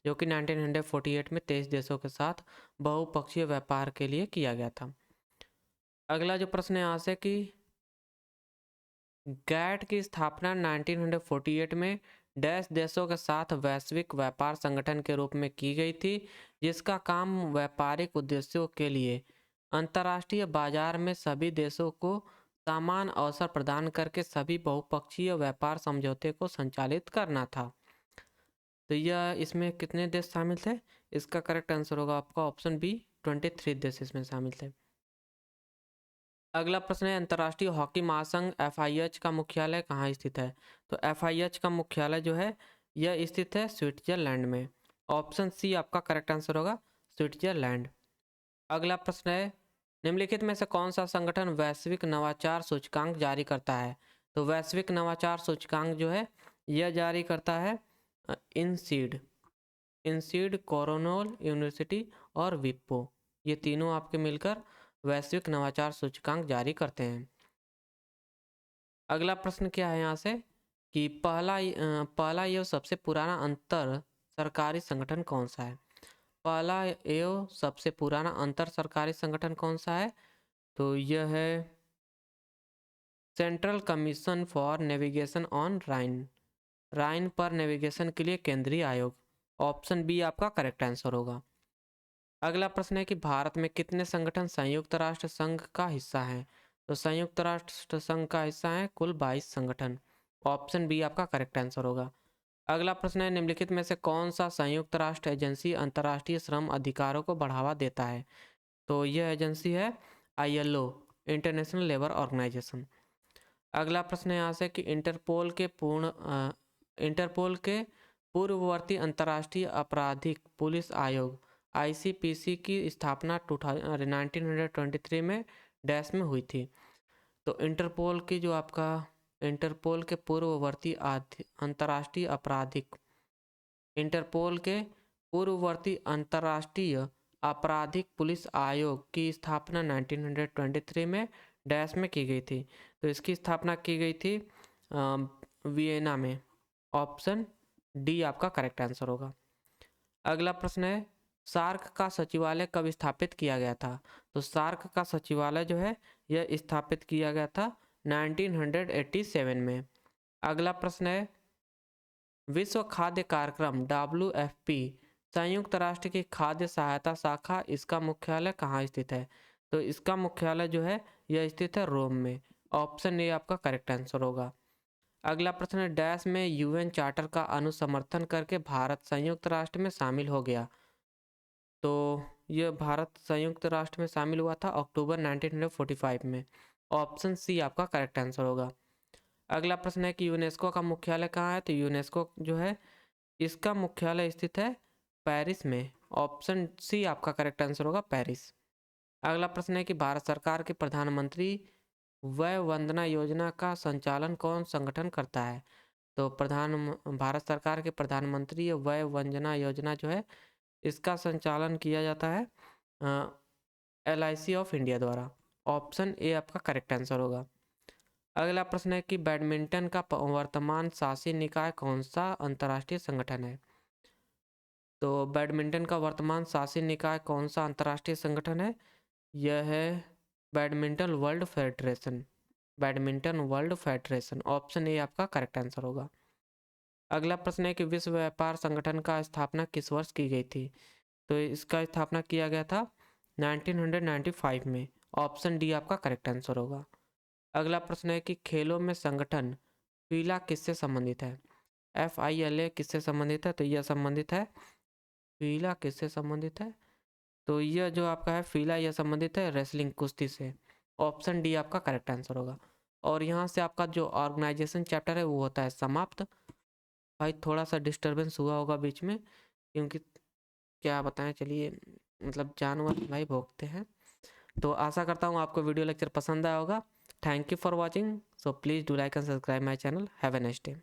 [SPEAKER 1] जो कि 1948 में 23 देशों के साथ बहुपक्षीय व्यापार के लिए किया गया था। अगला जो प्रश्न है यहाँ से कि गैट की स्थापना 1948 में डैश देशों के साथ वैश्विक व्यापार संगठन के रूप में की गई थी, जिसका काम व्यापारिक उद्देश्यों के लिए अंतर्राष्ट्रीय बाजार में सभी देशों को समान अवसर प्रदान करके सभी बहुपक्षीय व्यापार समझौते को संचालित करना था। तो यह इसमें कितने देश शामिल थे? इसका करेक्ट आंसर होगा आपका ऑप्शन बी, 23 देश इसमें शामिल थे। अगला प्रश्न है अंतर्राष्ट्रीय हॉकी महासंघ FIH का मुख्यालय कहाँ स्थित है? तो FIH का मुख्यालय जो है यह स्थित है स्विट्जरलैंड में। ऑप्शन सी आपका करेक्ट आंसर होगा, स्विट्जरलैंड। अगला प्रश्न है निम्नलिखित में से कौन सा संगठन वैश्विक नवाचार सूचकांक जारी करता है? तो वैश्विक नवाचार सूचकांक जो है यह जारी करता है इनसीड, कोरोनल यूनिवर्सिटी और विप्पो, ये तीनों आपके मिलकर वैश्विक नवाचार सूचकांक जारी करते हैं। अगला प्रश्न क्या है यहाँ से कि पहला एवं सबसे पुराना अंतर सरकारी संगठन कौन सा है? पहला एवं सबसे पुराना अंतर सरकारी संगठन कौन सा है? तो यह है central commission for navigation on Rhine पर नेविगेशन के लिए केंद्रीय आयोग। ऑप्शन बी आपका करेक्ट आंसर होगा। अगला प्रश्न है कि भारत में कितने संगठन संयुक्त राष्ट्र संघ का हिस्सा हैं? तो संयुक्त राष्ट्र संघ का हिस्सा है कुल 22 संगठन। ऑप्शन बी आपका करेक्ट आंसर होगा। अगला प्रश्न है निम्नलिखित में से कौन सा संयुक्त राष्ट्र एजेंसी अंतर्राष्ट्रीय श्रम अधिकारों को बढ़ावा देता है? तो यह एजेंसी है ILO, इंटरनेशनल लेबर ऑर्गेनाइजेशन। अगला प्रश्न है यहाँ से कि इंटरपोल के पूर्ववर्ती अंतर्राष्ट्रीय आपराधिक पुलिस आयोग ICPC की स्थापना 1923 में डैश में हुई थी। तो इंटरपोल के पूर्ववर्ती अंतर्राष्ट्रीय आपराधिक पुलिस आयोग की स्थापना 1923 में डैश में की गई थी। तो इसकी स्थापना की गई थी वियना में। ऑप्शन डी आपका करेक्ट आंसर होगा। अगला प्रश्न है सार्क का सचिवालय कब स्थापित किया गया था? तो सार्क का सचिवालय जो है यह स्थापित किया गया था 1987 में। अगला प्रश्न है विश्व खाद्य कार्यक्रम WFP संयुक्त राष्ट्र की खाद्य सहायता शाखा, इसका मुख्यालय कहाँ स्थित है? तो इसका मुख्यालय जो है यह स्थित है रोम में। ऑप्शन ए आपका करेक्ट आंसर होगा। अगला प्रश्न है डैश में UN चार्टर का अनुसमर्थन करके भारत संयुक्त राष्ट्र में शामिल हो गया। तो यह भारत संयुक्त राष्ट्र में शामिल हुआ था अक्टूबर 1945 में। ऑप्शन सी आपका करेक्ट आंसर होगा। अगला प्रश्न है कि यूनेस्को का मुख्यालय कहाँ है? तो यूनेस्को जो है इसका मुख्यालय स्थित है पेरिस में। ऑप्शन सी आपका करेक्ट आंसर होगा, पेरिस। अगला प्रश्न है कि भारत सरकार के प्रधानमंत्री वय वंदना योजना का संचालन कौन संगठन करता है? तो भारत सरकार के प्रधानमंत्री वय वंदना योजना जो है इसका संचालन किया जाता है LIC ऑफ इंडिया द्वारा। ऑप्शन ए आपका करेक्ट आंसर होगा। अगला प्रश्न है कि बैडमिंटन का वर्तमान शासी निकाय कौन सा अंतर्राष्ट्रीय संगठन है? तो बैडमिंटन का वर्तमान शासी निकाय कौन सा अंतर्राष्ट्रीय संगठन है? यह है badminton world federation. Option A आपका करेक्ट आंसर होगा। अगला प्रश्न है कि विश्व व्यापार संगठन का स्थापना किस वर्ष की गई थी? तो इसका स्थापना किया गया था 1995 में। ऑप्शन डी आपका करेक्ट आंसर होगा। अगला प्रश्न है कि खेलों में संगठन फीला किससे संबंधित है? FILA किससे संबंधित है? तो यह संबंधित है फीला किससे संबंधित है? तो यह जो आपका है फीला यह संबंधित है रेसलिंग, कुश्ती से। ऑप्शन डी आपका करेक्ट आंसर होगा। और यहाँ से आपका जो ऑर्गेनाइजेशन चैप्टर है वो होता है समाप्त। भाई थोड़ा सा डिस्टरबेंस हुआ होगा बीच में, क्योंकि क्या बताएं, चलिए मतलब जानवर भाई भोंकते हैं। तो आशा करता हूँ आपको वीडियो लेक्चर पसंद आया होगा। Thank you for watching. So please do like and subscribe my channel. Have a nice day.